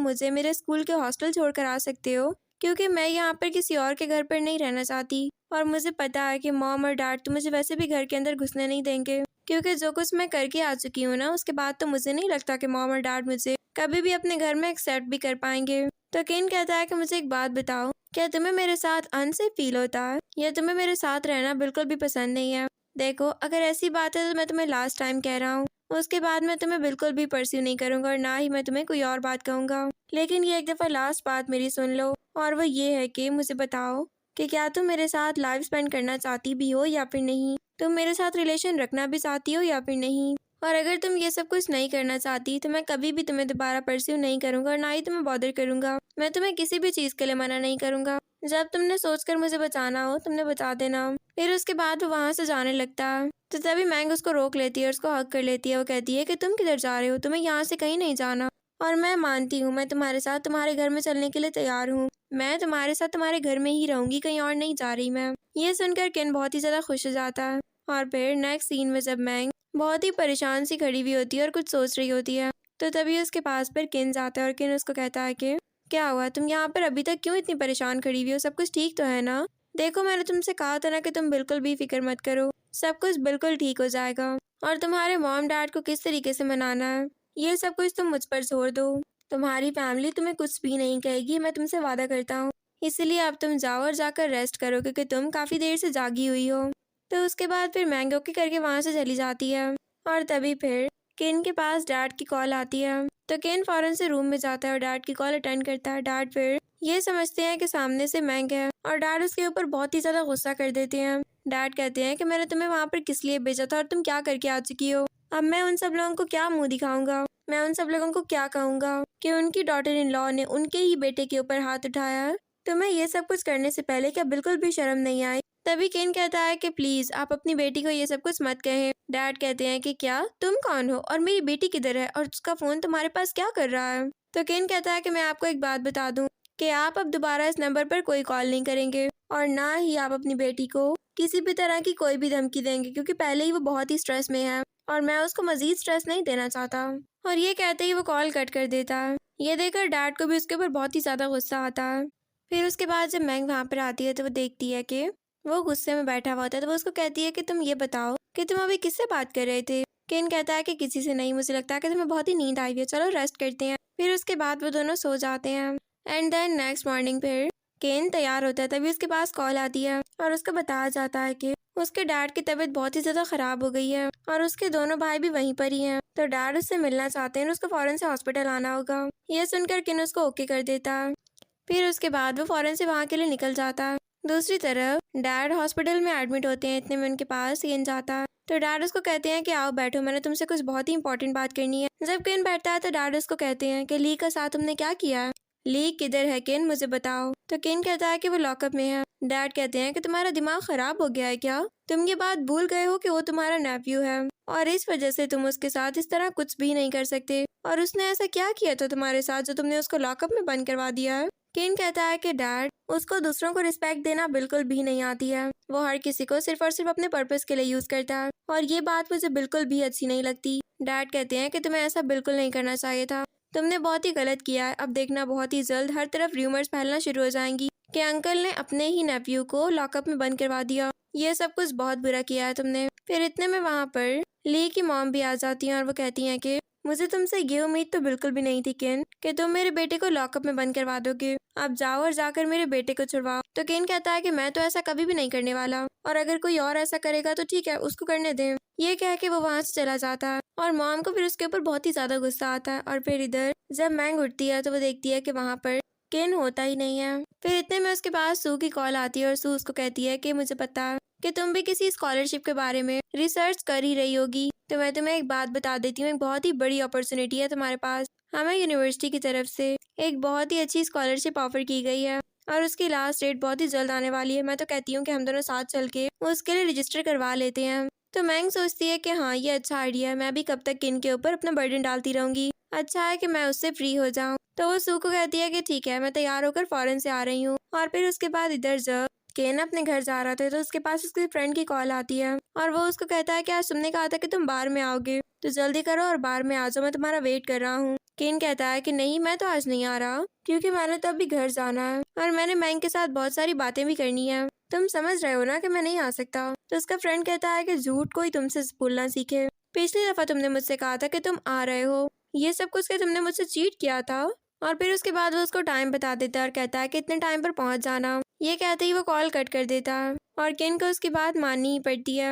मुझे मेरे स्कूल के हॉस्टल छोड़कर आ सकते हो, क्योंकि मैं यहाँ पर किसी और के घर पर नहीं रहना चाहती और मुझे पता है कि मॉम और डैड तो मुझे वैसे भी घर के अंदर घुसने नहीं देंगे, क्योंकि जो कुछ मैं करके आ चुकी हूँ ना, उसके बाद तो मुझे नहीं लगता कि मॉम और डैड मुझे कभी भी अपने घर में एक्सेप्ट भी कर पाएंगे। तो केन कहता है कि मुझे एक बात बताओ, क्या तुम्हें मेरे साथ अनसेफ फील होता है या तुम्हें मेरे साथ रहना बिल्कुल भी पसंद नहीं है? देखो, अगर ऐसी बात है तो मैं तुम्हें लास्ट टाइम कह रहा हूँ, उसके बाद मैं तुम्हें बिल्कुल भी परस्यू नहीं करूंगा और ना ही मैं तुम्हें कोई और बात कहूंगा, लेकिन ये एक दफा लास्ट बात मेरी सुन लो और वो ये है कि मुझे बताओ कि क्या तुम मेरे साथ लाइफ स्पेंड करना चाहती भी हो या फिर नहीं, तुम मेरे साथ रिलेशन रखना भी चाहती हो या फिर नहीं, और अगर तुम ये सब कुछ नहीं करना चाहती तो मैं कभी भी तुम्हें दोबारा परस्यू नहीं करूंगा और ना ही तुम्हें बॉदर करूंगा। मैं तुम्हें किसी भी चीज़ के लिए मना नहीं करूंगा। जब तुमने सोचकर मुझे बचाना हो तुमने बचा देना। फिर उसके बाद वो वहाँ से जाने लगता है तो तभी मैंग उसको रोक लेती है और उसको हक कर लेती है। वो कहती है कि तुम किधर जा रहे हो, तुम्हें यहाँ से कहीं नहीं जाना, और मैं मानती हूँ मैं तुम्हारे साथ तुम्हारे घर में चलने के लिए तैयार हूँ। मैं तुम्हारे साथ तुम्हारे घर में ही रहूंगी, कहीं और नहीं जा रही मैं। ये सुनकर केन बहुत ही ज्यादा खुश हो जाता है। और फिर नेक्स्ट सीन में जब मैंग बहुत ही परेशान सी खड़ी हुई होती है और कुछ सोच रही होती है तो तभी उसके पास पर किन जाता है और किन उसको कहता है कि क्या हुआ, तुम यहाँ पर अभी तक क्यों इतनी परेशान खड़ी हुई हो, सब कुछ ठीक तो है ना। देखो मैंने तुमसे कहा था ना कि तुम बिल्कुल भी फिक्र मत करो, सब कुछ बिल्कुल ठीक हो जाएगा। और तुम्हारे मॉम डैड को किस तरीके से मनाना है ये सब कुछ तुम मुझ पर छोड़ दो। तुम्हारी फैमिली तुम्हें कुछ भी नहीं कहेगी, मैं तुमसे वादा करता हूँ। इसलिए अब तुम जाओ और जाकर रेस्ट करो क्योंकि तुम काफी देर से जागी हुई हो। तो उसके बाद फिर मैंगो की करके वहां से चली जाती है। और तभी फिर केन के पास डैड की कॉल आती है तो केन फौरन से रूम में जाता है और डैड की कॉल अटेंड करता है। डैड फिर ये समझते हैं कि सामने से मैंग है और डैड उसके ऊपर बहुत ही ज्यादा गुस्सा कर देते हैं। डैड कहते हैं कि मैंने तुम्हें वहां पर किस लिए भेजा था और तुम क्या करके आ चुकी हो। अब मैं उन सब लोगों को क्या मुंह दिखाऊंगा, मैं उन सब लोगों को क्या कहूंगा कि उनकी डॉटर इन लॉ ने उनके ही बेटे के ऊपर हाथ उठाया है। तुम्हें ये सब कुछ करने से पहले क्या बिल्कुल भी शर्म नहीं आई। तभी केन कहता है कि प्लीज आप अपनी बेटी को ये सब कुछ मत कहें। डैड कहते हैं कि क्या तुम कौन हो और मेरी बेटी किधर है और उसका फोन तुम्हारे पास क्या कर रहा है। तो केन कहता है कि मैं आपको एक बात बता दूं कि आप अब दोबारा इस नंबर पर कोई कॉल नहीं करेंगे और ना ही आप अपनी बेटी को किसी भी तरह की कोई भी धमकी देंगे क्योंकि पहले ही वो बहुत ही स्ट्रेस में है और मैं उसको मजीद स्ट्रेस नहीं देना चाहता। और ये कहते ही वो कॉल कट कर देता है। ये देखकर डैड को भी उसके ऊपर बहुत ही ज्यादा गुस्सा आता है। फिर उसके बाद जब मैंग वहाँ पर आती है तो वो देखती है कि वो गुस्से में बैठा हुआ होता है तो वो उसको कहती है कि तुम ये बताओ कि तुम अभी किससे बात कर रहे थे। केन कहता है कि किसी से नहीं, मुझे लगता है कि तुम्हें बहुत ही नींद आई हुई है, चलो रेस्ट करते हैं। फिर उसके बाद वो दोनों सो जाते हैं। एंड देन नेक्स्ट मॉर्निंग फिर केन तैयार होता है तभी उसके पास कॉल आती है और उसको बताया जाता है कि उसके डैड की तबीयत बहुत ही ज्यादा खराब हो गई है और उसके दोनों भाई भी वहीं पर ही हैं। तो डैड उससे मिलना चाहते हैं, उसको फौरन से हॉस्पिटल आना होगा। ये सुनकर केन उसको ओके कर देता है। फिर उसके बाद वो फौरन से वहाँ के लिए निकल जाता है। दूसरी तरफ डैड हॉस्पिटल में एडमिट होते हैं, इतने में उनके पास केन जाता है। तो डैड उसको कहते हैं कि आओ बैठो, मैंने तुमसे कुछ बहुत ही इंपॉर्टेंट बात करनी है। जब केन बैठता है तो डैड उसको कहते हैं कि ली का साथ तुमने क्या किया है, ली किधर है केन, मुझे बताओ। तो केन कहता है कि वो लॉकअप में है। डैड कहते हैं कि तुम्हारा दिमाग खराब हो गया है क्या, तुम ये बात भूल गए हो कि वो तुम्हारा नेफ्यू है और इस वजह से तुम उसके साथ इस तरह कुछ भी नहीं कर सकते। और उसने ऐसा क्या किया था तुम्हारे साथ जो तुमने उसको लॉकअप में बंद करवा दिया है। केन कहता है कि डैड उसको दूसरों को रिस्पेक्ट देना बिल्कुल भी नहीं आती है, वो हर किसी को सिर्फ और सिर्फ अपने पर्पस के लिए यूज करता है और ये बात मुझे बिल्कुल भी अच्छी नहीं लगती। डैड कहते हैं कि तुम्हें ऐसा बिल्कुल नहीं करना चाहिए था, तुमने बहुत ही गलत किया है। अब देखना बहुत ही जल्द हर तरफ र्यूमर्स फैलना शुरू हो जाएंगी कि अंकल ने अपने ही नेफ्यू को लॉकअप में बंद करवा दिया, ये सब कुछ बहुत बुरा किया है तुमने। फिर इतने में वहाँ पर ली की मॉम भी आ जाती है और वो कहती है कि मुझे तुमसे ये उम्मीद तो बिल्कुल भी नहीं थी केन कि तुम मेरे बेटे को लॉकअप में बंद करवा दोगे। अब जाओ और जाकर मेरे बेटे को छुड़वाओ। तो केन कहता है कि मैं तो ऐसा कभी भी नहीं करने वाला और अगर कोई और ऐसा करेगा तो ठीक है, उसको करने दें। ये कह के वो वहाँ से चला जाता है और मॉम को फिर उसके ऊपर बहुत ही ज्यादा गुस्सा आता है। और फिर इधर जब मैंग उठती है तो वो देखती है कि वहाँ पर केन होता ही नहीं है। फिर इतने में उसके पास सू की कॉल आती है और सू उसको कहती है कि मुझे पता है कि तुम भी किसी स्कॉलरशिप के बारे में रिसर्च कर ही रही होगी, तो मैं तुम्हें एक बात बता देती हूँ, एक बहुत ही बड़ी अपॉर्चुनिटी है तुम्हारे पास। हमें यूनिवर्सिटी की तरफ से एक बहुत ही अच्छी स्कॉलरशिप ऑफर की गई है और उसकी लास्ट डेट बहुत ही जल्द आने वाली है। मैं तो कहती हूँ कि हम दोनों साथ चल के उसके लिए रजिस्टर करवा लेते हैं। तो मैंग सोचती है कि हाँ ये अच्छा आइडिया है, मैं भी कब तक किन के ऊपर अपना बर्डन डालती रहूंगी, अच्छा है कि मैं उससे फ्री हो जाऊँ। तो वो सू को कहती है कि ठीक है, मैं तैयार होकर फौरन से आ रही हूँ। और फिर उसके बाद इधर जब केन अपने घर जा रहा था तो उसके पास उसकी फ्रेंड की कॉल आती है और वो उसको कहता है कि आज तुमने कहा था कि तुम बार में आओगे, तो जल्दी करो और बार में आ जाओ, मैं तुम्हारा वेट कर रहा हूँ। केन कहता है कि नहीं, मैं तो आज नहीं आ रहा क्योंकि मैंने तो अभी घर जाना है और मैंने मैंग के साथ बहुत सारी बातें भी करनी है, तुम समझ रहे हो ना कि मैं नहीं आ सकता। तो उसका फ्रेंड कहता है कि झूठ कोई तुमसे बोलना सीखे, पिछली दफा तुमने मुझसे कहा था कि तुम आ रहे हो, ये सब कुछ के तुमने मुझसे चीट किया था। और फिर उसके बाद वो उसको टाइम बता देता है और कहता है कि इतने टाइम पर पहुंच जाना। ये कहते ही वो कॉल कट कर देता है और केन को उसकी बात माननी ही पड़ती है।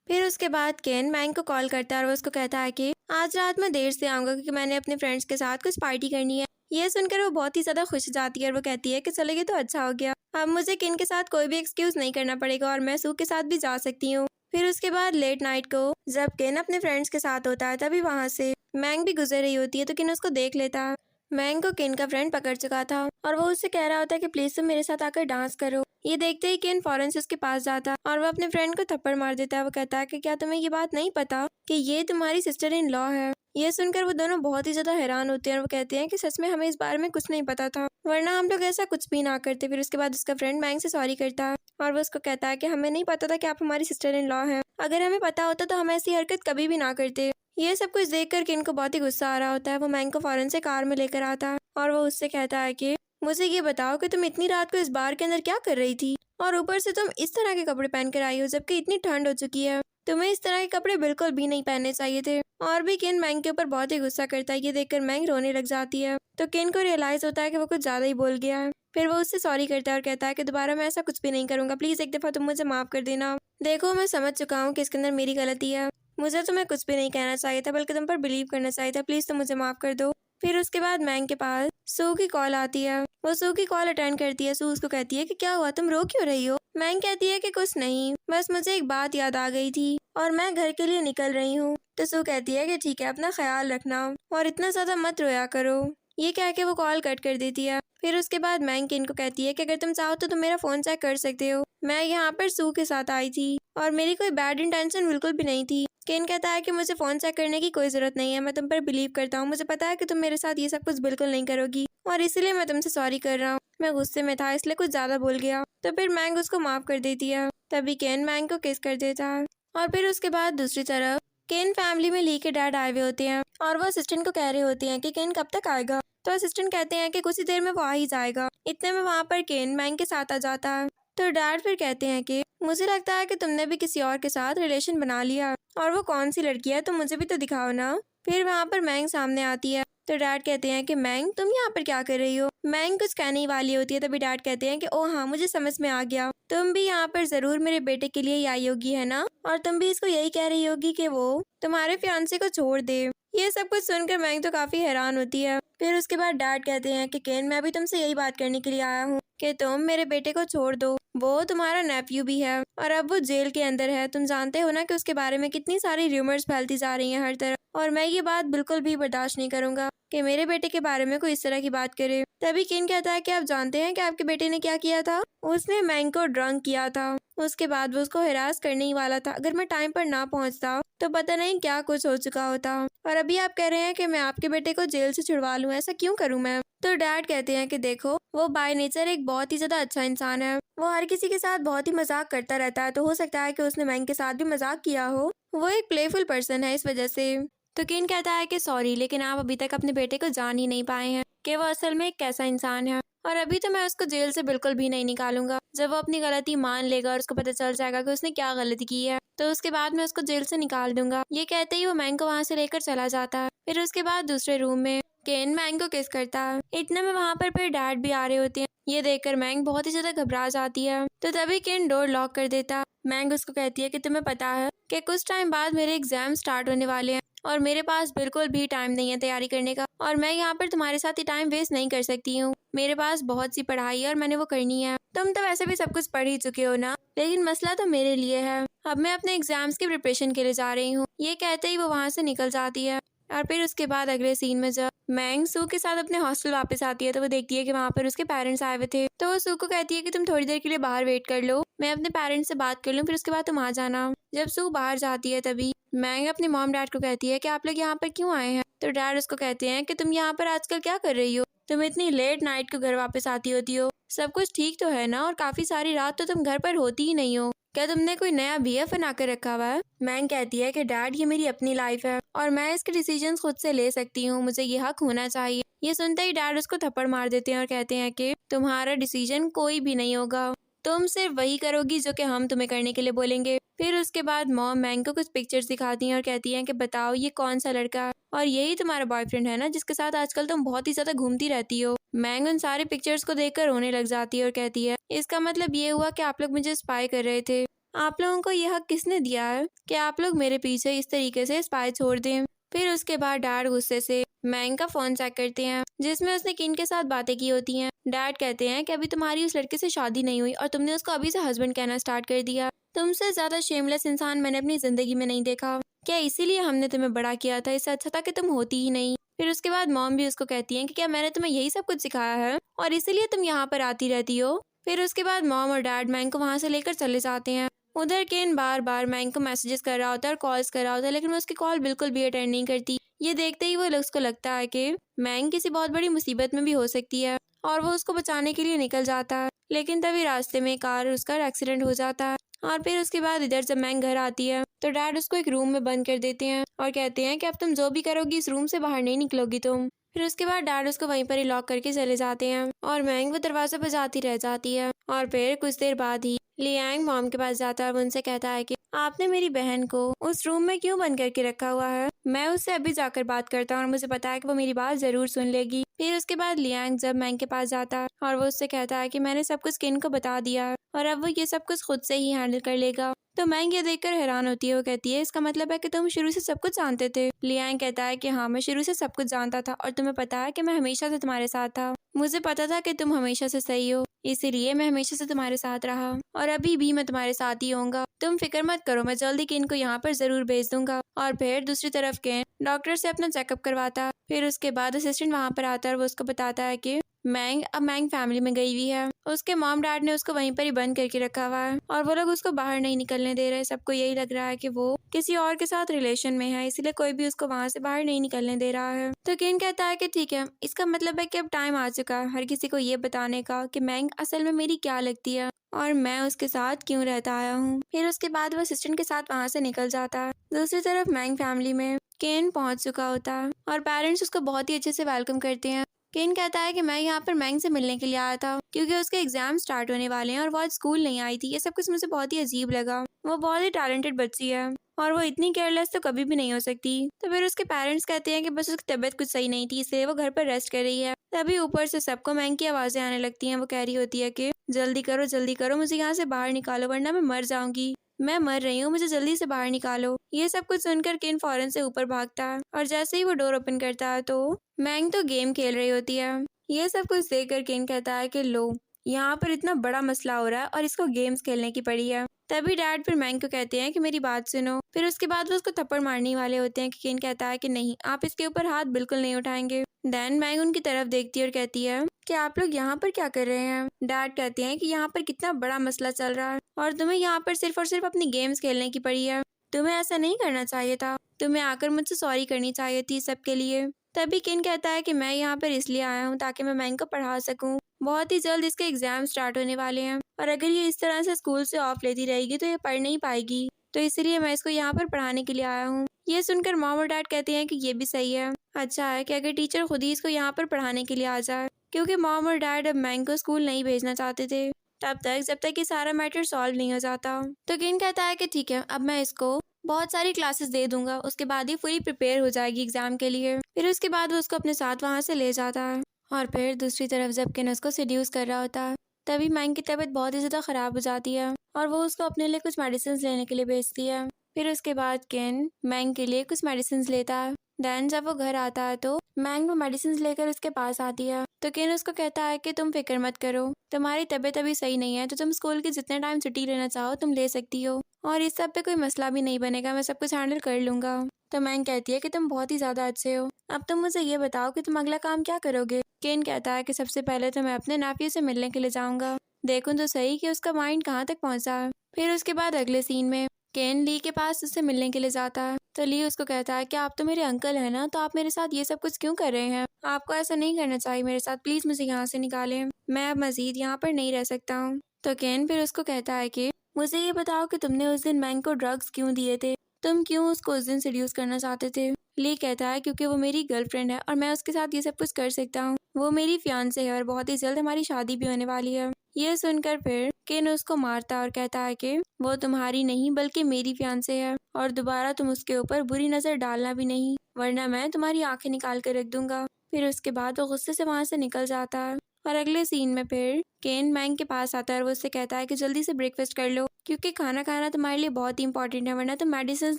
फिर उसके बाद केन मैंग को कॉल करता है और वो उसको कहता है कि आज रात मैं देर से आऊंगा क्योंकि मैंने अपने फ्रेंड्स के साथ कुछ पार्टी करनी है। ये सुनकर वो बहुत ही ज्यादा खुश हो जाती है और वो कहती है कि चलो ये तो अच्छा हो गया, अब मुझे केन के साथ कोई भी एक्सक्यूज नहीं करना पड़ेगा और मैं सू के साथ भी जा सकती हूँ। फिर उसके बाद लेट नाइट को जब केन अपने फ्रेंड्स के साथ होता है तभी वहाँ से मैंग भी गुजर रही होती है तो केन उसको देख लेता है। मैंग को केन का फ्रेंड पकड़ चुका था और वो उससे कह रहा होता है कि प्लीज तुम मेरे साथ आकर डांस करो। ये देखते ही केन फौरन से उसके पास जाता है और वो अपने फ्रेंड को थप्पड़ मार देता है। वो कहता है कि क्या तुम्हें ये बात नहीं पता कि ये तुम्हारी सिस्टर इन लॉ है। ये सुनकर वो दोनों बहुत ही ज्यादा हैरान होते हैं और वो कहते हैं कि सच में हमें इस बारे में कुछ नहीं पता था, वरना हम लोग ऐसा कुछ भी ना करते। फिर उसके बाद उसका फ्रेंड मैंग से सॉरी करता है और वो उसको कहता है कि हमें नहीं पता था कि आप हमारी सिस्टर इन लॉ हैं, अगर हमें पता होता तो हम ऐसी हरकत कभी भी ना करते। ये सब कुछ देखकर किन को बहुत ही गुस्सा आ रहा होता है। वो मैंग को फौरन से कार में लेकर आता है और वो उससे कहता है कि मुझे ये बताओ कि तुम इतनी रात को इस बार के अंदर क्या कर रही थी और ऊपर से तुम इस तरह के कपड़े पहन कर आई हो जबकि इतनी ठंड हो चुकी है, तुम्हें इस तरह के कपड़े बिल्कुल भी नहीं पहनने चाहिए थे। और भी केन मैंग के ऊपर बहुत ही गुस्सा करता है। ये देखकर मैंग रोने लग जाती है तो केन को रियलाइज होता है कि वो कुछ ज्यादा ही बोल गया है। फिर वो उससे सॉरी करता है और कहता है कि दोबारा मैं ऐसा कुछ भी नहीं करूंगा, प्लीज एक दफा तुम मुझे माफ कर देना। देखो मैं समझ चुका हूँ कि इसके अंदर मेरी गलती है, मुझे तुम्हें कुछ भी नहीं कहना चाहिए था बल्कि तुम पर बिलीव करना चाहिए था, प्लीज तुम मुझे माफ कर दो। फिर उसके बाद मैंग के पास सू की कॉल आती है। वो सू की कॉल अटेंड करती है। सू उसको कहती है कि क्या हुआ, तुम रो क्यों रही हो। मैंग कहती है कि कुछ नहीं, बस मुझे एक बात याद आ गई थी और मैं घर के लिए निकल रही हूँ। तो सू कहती है कि ठीक है, अपना ख्याल रखना और इतना ज्यादा मत रोया करो। ये कह के वो कॉल कट कर देती है। फिर उसके बाद मैंग किन को कहती है कि अगर तुम चाहो तो तुम मेरा फोन चेक कर सकते हो, मैं यहाँ पर सू के साथ आई थी और मेरी कोई बैड इंटेंशन बिल्कुल भी नहीं थी। केन कहता है कि मुझे फोन चेक करने की कोई जरूरत नहीं है, मैं तुम पर बिलीव करता हूँ, मुझे पता है कि तुम मेरे साथ ये सब कुछ बिल्कुल नहीं करोगी और इसीलिए मैं तुमसे सॉरी कर रहा हूँ, मैं गुस्से में था इसलिए कुछ ज्यादा बोल गया। तो फिर मैंग उसको माफ कर देती है। तभी केन मैंग को किस कर देता है। और फिर उसके बाद दूसरी तरफ केन फैमिली में ली के डैड आए हुए होते हैं और वो असिस्टेंट को कह रहे होते हैं कि केन कब तक आएगा। तो असिस्टेंट कहते हैं कि कुछ ही देर में वो आ ही जाएगा। इतने में वहाँ पर केन मैंग के साथ आ जाता है। तो डैड फिर कहते हैं कि मुझे लगता है कि तुमने भी किसी और के साथ रिलेशन बना लिया और वो कौन सी लड़की है, तुम मुझे भी तो दिखाओ ना। फिर वहाँ पर मैंग सामने आती है। तो डैड कहते हैं कि मैंग तुम यहाँ पर क्या कर रही हो। मैंग कुछ कहने ही वाली होती है तभी डैड कहते हैं कि ओ हाँ मुझे समझ में आ गया, तुम भी यहाँ पर जरूर मेरे बेटे के लिए ही आई होगी है ना, और तुम भी इसको यही कह रही होगी कि वो तुम्हारे फियांसे को छोड़ दे। ये सब कुछ सुनकर मैंग तो काफी हैरान होती है। फिर उसके बाद डैड कहते हैं कि केन मैं भी तुमसे यही बात करने के लिए आया हूँ कि तुम मेरे बेटे को छोड़ दो, वो तुम्हारा नेफ्यू भी है और अब वो जेल के अंदर है। तुम जानते हो ना कि उसके बारे में कितनी सारी र्यूमर्स फैलती जा रही हैं हर तरफ, और मैं ये बात बिल्कुल भी बर्दाश्त नहीं करूंगा कि मेरे बेटे के बारे में कोई इस तरह की बात करे। तभी केन कहता है कि आप जानते हैं कि आपके बेटे ने क्या किया था, उसने मैंग को ड्रंक किया था, उसके बाद वो उसको हिरास करने ही वाला था। अगर मैं टाइम पर ना पहुंचता तो पता नहीं क्या कुछ हो चुका होता, और अभी आप कह रहे हैं कि मैं आपके बेटे को जेल से छुड़वा लूं, ऐसा क्यों करूं मैं। तो डैड कहते हैं कि देखो वो बाय नेचर एक बहुत ही ज्यादा अच्छा इंसान है, वो हर किसी के साथ बहुत ही मजाक करता रहता है, तो हो सकता है कि उसने मैंग के साथ भी मजाक किया हो, वो एक प्लेफुल पर्सन है इस वजह से। तो केन कहता है कि सॉरी, लेकिन आप अभी तक अपने बेटे को जान ही नहीं पाए हैं कि वो असल में एक कैसा इंसान है, और अभी तो मैं उसको जेल से बिल्कुल भी नहीं निकालूंगा। जब वो अपनी गलती मान लेगा और उसको पता चल जाएगा कि उसने क्या गलती की है तो उसके बाद मैं उसको जेल से निकाल दूंगा। ये कहते ही वो मैंग को वहाँ से लेकर चला जाता है। फिर उसके बाद दूसरे रूम में केन मैंग को किस करता है। इतने में वहाँ पर फिर डैड भी आ रहे होते हैं। ये देखकर मैंग बहुत ही ज्यादा घबरा जाती है। तो तभी केन डोर लॉक कर देता है। मैंग उसको कहती है कि तुम्हें पता है कि कुछ टाइम बाद मेरे एग्जाम स्टार्ट होने वाले हैं और मेरे पास बिल्कुल भी टाइम नहीं है तैयारी करने का, और मैं यहाँ पर तुम्हारे साथ ही टाइम वेस्ट नहीं कर सकती हूँ। मेरे पास बहुत सी पढ़ाई है और मैंने वो करनी है। तुम तो वैसे भी सब कुछ पढ़ ही चुके हो ना, लेकिन मसला तो मेरे लिए है। अब मैं अपने एग्जाम्स की प्रिपरेशन के लिए जा रही हूँ। ये कहते ही वो वहाँ से निकल जाती है। और फिर उसके बाद अगले सीन में जब मैंग सू के साथ अपने हॉस्टल वापस आती है तो वो देखती है कि वहाँ पर उसके पेरेंट्स आए हुए थे। तो वो सू को कहती है कि तुम थोड़ी देर के लिए बाहर वेट कर लो, मैं अपने पेरेंट्स से बात कर लूँ, फिर उसके बाद तुम आ जाना। जब सू बाहर जाती है तभी मैंग अपने मॉम डैड को कहती है कि आप लोग यहाँ पर क्यों आए हैं। तो डैड उसको कहते हैं कि तुम यहाँ पर आजकल क्या कर रही हो, तुम इतनी लेट नाइट को घर वापस आती होती हो, सब कुछ ठीक तो है ना, और काफी सारी रात तो तुम घर पर होती ही नहीं हो, क्या तुमने कोई नया बीएफ बना कर रखा हुआ है। मैंग कहती है कि डैड ये मेरी अपनी लाइफ है और मैं इसके डिसीजंस खुद से ले सकती हूँ, मुझे ये हक होना चाहिए। ये सुनते ही डैड उसको थप्पड़ मार देते हैं और कहते हैं कि तुम्हारा डिसीजन कोई भी नहीं होगा, तुम सिर्फ वही करोगी जो कि हम तुम्हें करने के लिए बोलेंगे। फिर उसके बाद मॉम मैंग को कुछ पिक्चर्स दिखाती हैं और कहती हैं कि बताओ ये कौन सा लड़का है, और यही तुम्हारा बॉयफ्रेंड है ना जिसके साथ आजकल तुम बहुत ही ज्यादा घूमती रहती हो। मैंग उन सारी पिक्चर्स को देखकर रोने लग जाती है और कहती है इसका मतलब ये हुआ कि आप लोग मुझे स्पाई कर रहे थे। आप लोगों को यह हक किसने दिया है कि आप लोग मेरे पीछे इस तरीके से स्पाई छोड़ दें। फिर उसके बाद डैड गुस्से से मैंग का फोन चेक करते हैं जिसमें उसने किन के साथ बातें की होती हैं। डैड कहते हैं कि अभी तुम्हारी उस लड़के से शादी नहीं हुई और तुमने उसको अभी से हस्बैंड कहना स्टार्ट कर दिया। तुमसे ज्यादा शेमलेस इंसान मैंने अपनी जिंदगी में नहीं देखा। क्या इसीलिए हमने तुम्हें बड़ा किया था? इससे अच्छा था कि तुम होती ही नहीं। फिर उसके बाद मॉम भी उसको कहती है कि क्या मैंने तुम्हें यही सब कुछ सिखाया है और इसीलिए तुम यहाँ पर आती रहती हो। फिर उसके बाद मॉम और डैड मैंग को वहाँ से लेकर चले जाते हैं। उधर केन बार बार मैंग को मैसेजेस कर रहा होता है और कॉल्स कर रहा होता है, लेकिन वो उसकी कॉल बिल्कुल भी अटेंड नहीं करती। ये देखते ही वो उसको लगता है कि मैंग किसी बहुत बड़ी मुसीबत में भी हो सकती है और वो उसको बचाने के लिए निकल जाता है। लेकिन तभी रास्ते में कार उसका एक्सीडेंट हो जाता है। और फिर उसके बाद इधर जब मैंग घर आती है तो डैड उसको एक रूम में बंद कर देते हैं और कहते हैं कि अब तुम जो भी करोगी इस रूम से बाहर नहीं निकलोगी तुम। फिर उसके बाद डैड उसको वहीं पर ही लॉक करके चले जाते हैं और मैंग वो दरवाजे पर जाती रह जाती है। और फिर कुछ देर बाद ही लियांग मॉम के पास जाता है और उनसे कहता है कि आपने मेरी बहन को उस रूम में क्यों बंद करके रखा हुआ है? मैं उससे अभी जाकर बात करता हूँ और मुझे पता है कि वो मेरी बात जरूर सुन लेगी। फिर उसके बाद लियांग जब मैंग के पास जाता है और वो उससे कहता है कि मैंने सब कुछ किन को बता दिया है और अब वो ये सब कुछ खुद से ही हैंडल कर लेगा। तो मैंग ये देखकर हैरान होती है। वो कहती है इसका मतलब है कि तुम शुरू से सब कुछ जानते थे? लियांग कहता है कि हाँ, मैं शुरू से सब कुछ जानता था और तुम्हें पता है कि मैं हमेशा से तुम्हारे साथ था। मुझे पता था कि तुम हमेशा से सही हो, इसीलिए मैं हमेशा से तुम्हारे साथ रहा और अभी भी मैं तुम्हारे साथ ही होऊंगा। तुम फिक्र मत करो, मैं जल्दी केन को यहाँ पर जरूर भेज दूंगा। और फिर दूसरी तरफ केन डॉक्टर से अपना चेकअप करवाता। फिर उसके बाद असिस्टेंट वहाँ पर आता है और वो उसको बताता है कि मैंग अब मैंग फैमिली में गई हुई है। उसके मॉम डैड ने उसको वहीं पर ही बंद करके रखा हुआ है और वो लोग उसको बाहर नहीं निकलने दे रहे। सबको यही लग रहा है कि वो किसी और के साथ रिलेशन में है, इसलिए कोई भी उसको वहाँ से बाहर नहीं निकलने दे रहा है। तो केन कहता है कि ठीक है, इसका मतलब है कि अब टाइम आ चुका है हर किसी को ये बताने का कि मैंग असल में मेरी क्या लगती है और मैं उसके साथ क्यों रहता आया हूँ। फिर उसके बाद वो असिस्टेंट के साथ वहाँ से निकल जाता है। दूसरी तरफ मैंग फैमिली में केन पहुँच चुका होता है और पेरेंट्स उसको बहुत ही अच्छे से वेलकम करते हैं। केन कहता है कि मैं यहाँ पर मैंग से मिलने के लिए आया था क्योंकि उसके एग्जाम स्टार्ट होने वाले हैं और वो आज स्कूल नहीं आई थी। ये सब कुछ मुझे बहुत ही अजीब लगा। वो बहुत ही टैलेंटेड बच्ची है और वो इतनी केयरलेस तो कभी भी नहीं हो सकती। तो फिर उसके पेरेंट्स कहते हैं कि बस उसकी तबीयत कुछ सही नहीं थी, इसलिए वो घर पर रेस्ट कर रही है। तभी ऊपर से सबको मैंग की आवाजें आने लगती हैं। वो कह रही होती है कि जल्दी करो, मुझे यहाँ से बाहर निकालो वरना मैं मर जाऊंगी। मैं मर रही हूँ, मुझे जल्दी से बाहर निकालो। ये सब कुछ सुनकर केन फौरन से ऊपर भागता है और जैसे ही वो डोर ओपन करता है तो मैंग तो गेम खेल रही होती है। ये सब कुछ देखकर केन कहता है कि लो, यहाँ पर इतना बड़ा मसला हो रहा है और इसको गेम्स खेलने की पड़ी है। तभी डैड फिर मैंग को कहते हैं कि मेरी बात सुनो। फिर उसके बाद वो उसको थप्पड़ मारने वाले होते हैं कि केन कहता है कि नहीं, आप इसके ऊपर हाथ बिल्कुल नहीं उठाएंगे। देन मैंग उनकी तरफ देखती है और कहती है कि आप लोग यहाँ पर क्या कर रहे हैं? डैड कहते हैं कि यहाँ पर कितना बड़ा मसला चल रहा है और तुम्हें यहाँ पर सिर्फ और सिर्फ अपनी गेम्स खेलने की पड़ी है। तुम्हें ऐसा नहीं करना चाहिए था, तुम्हें आकर मुझसे सॉरी करनी चाहिए थी सबके लिए। तभी केन कहता है कि मैं यहाँ पर इसलिए आया हूँ ताकि मैं मैंग को पढ़ा सकूँ। बहुत ही जल्द इसके एग्जाम स्टार्ट होने वाले हैं और अगर ये इस तरह से स्कूल से ऑफ लेती रहेगी तो ये पढ़ नहीं पाएगी, तो इसलिए मैं इसको यहाँ पर पढ़ाने के लिए आया हूँ। ये सुनकर मॉम और डैड कहते हैं कि ये भी सही है, अच्छा है कि अगर टीचर खुद ही इसको यहाँ पर पढ़ाने के लिए आ जाए, क्योंकि मॉम और डैड अब मैंग को स्कूल नहीं भेजना चाहते थे तब तक जब तक ये सारा मैटर सॉल्व नहीं हो जाता। तो केन कहता है कि ठीक है, अब मैं इसको बहुत सारी क्लासेस दे दूंगा, उसके बाद ही पूरी प्रिपेयर हो जाएगी एग्जाम के लिए। फिर उसके बाद वो उसको अपने साथ वहाँ से ले जाता है। और फिर दूसरी तरफ जब केन उसको सेड्यूस कर रहा होता है तभी मैंग की तबीयत बहुत ही ज्यादा खराब हो जाती है और वो उसको अपने लिए कुछ मेडिसिन लेने के लिए भेजती है। फिर उसके बाद केन मैंग के लिए कुछ मेडिसिन लेता है। देन जब वो घर आता है तो मैंग वो मेडिसिन लेकर उसके पास आती है। तो केन उसको कहता है कि तुम फिक्र मत करो, तुम्हारी तबीयत अभी सही नहीं है तो तुम स्कूल की जितने टाइम छुट्टी लेना चाहो तुम ले सकती हो और इस सब पे कोई मसला भी नहीं बनेगा, मैं सब कुछ हैंडल कर लूंगा। तो मैंग कहती है कि तुम बहुत ही ज्यादा अच्छे हो, अब तुम मुझे ये बताओ कि तुम अगला काम क्या करोगे। केन कहता है कि सबसे पहले तो मैं अपने नेफ्यू से मिलने के लिए जाऊंगा, देखूं तो सही कि उसका माइंड कहाँ तक पहुंचा है। फिर उसके बाद अगले सीन में केन ली के पास उससे मिलने के लिए जाता है। तो ली उसको कहता है कि आप तो मेरे अंकल है ना, तो आप मेरे साथ ये सब कुछ क्यों कर रहे हैं? आपको ऐसा नहीं करना चाहिए मेरे साथ, प्लीज मुझे यहाँ से निकालें, मैं अब मजीद यहाँ पर नहीं रह सकता हूँ। तो केन फिर उसको कहता है कि मुझे ये बताओ कि तुमने उस दिन मैंग को ड्रग्स क्यों दिए थे, तुम क्यों उसको उस दिन सेड्यूस करना चाहते थे? ली कहता है क्योंकि वो मेरी गर्लफ्रेंड है और मैं उसके साथ ये सब कुछ कर सकता हूँ, वो मेरी फियांसे है और बहुत ही जल्द हमारी शादी भी होने वाली है। ये सुनकर फिर केन उसको मारता और कहता है कि वो तुम्हारी नहीं बल्कि मेरी फियांसे है और दोबारा तुम उसके ऊपर बुरी नजर डालना भी नहीं, वरना मैं तुम्हारी आंखें निकाल कर रख दूंगा। फिर उसके बाद वो गुस्से से वहाँ से निकल जाता है और अगले सीन में फिर केन मैंग के पास आता है और वो उससे कहता है कि जल्दी से ब्रेकफास्ट कर लो क्योंकि खाना खाना तुम्हारे लिए बहुत ही इंपॉर्टेंट है, वरना तुम मेडिसिन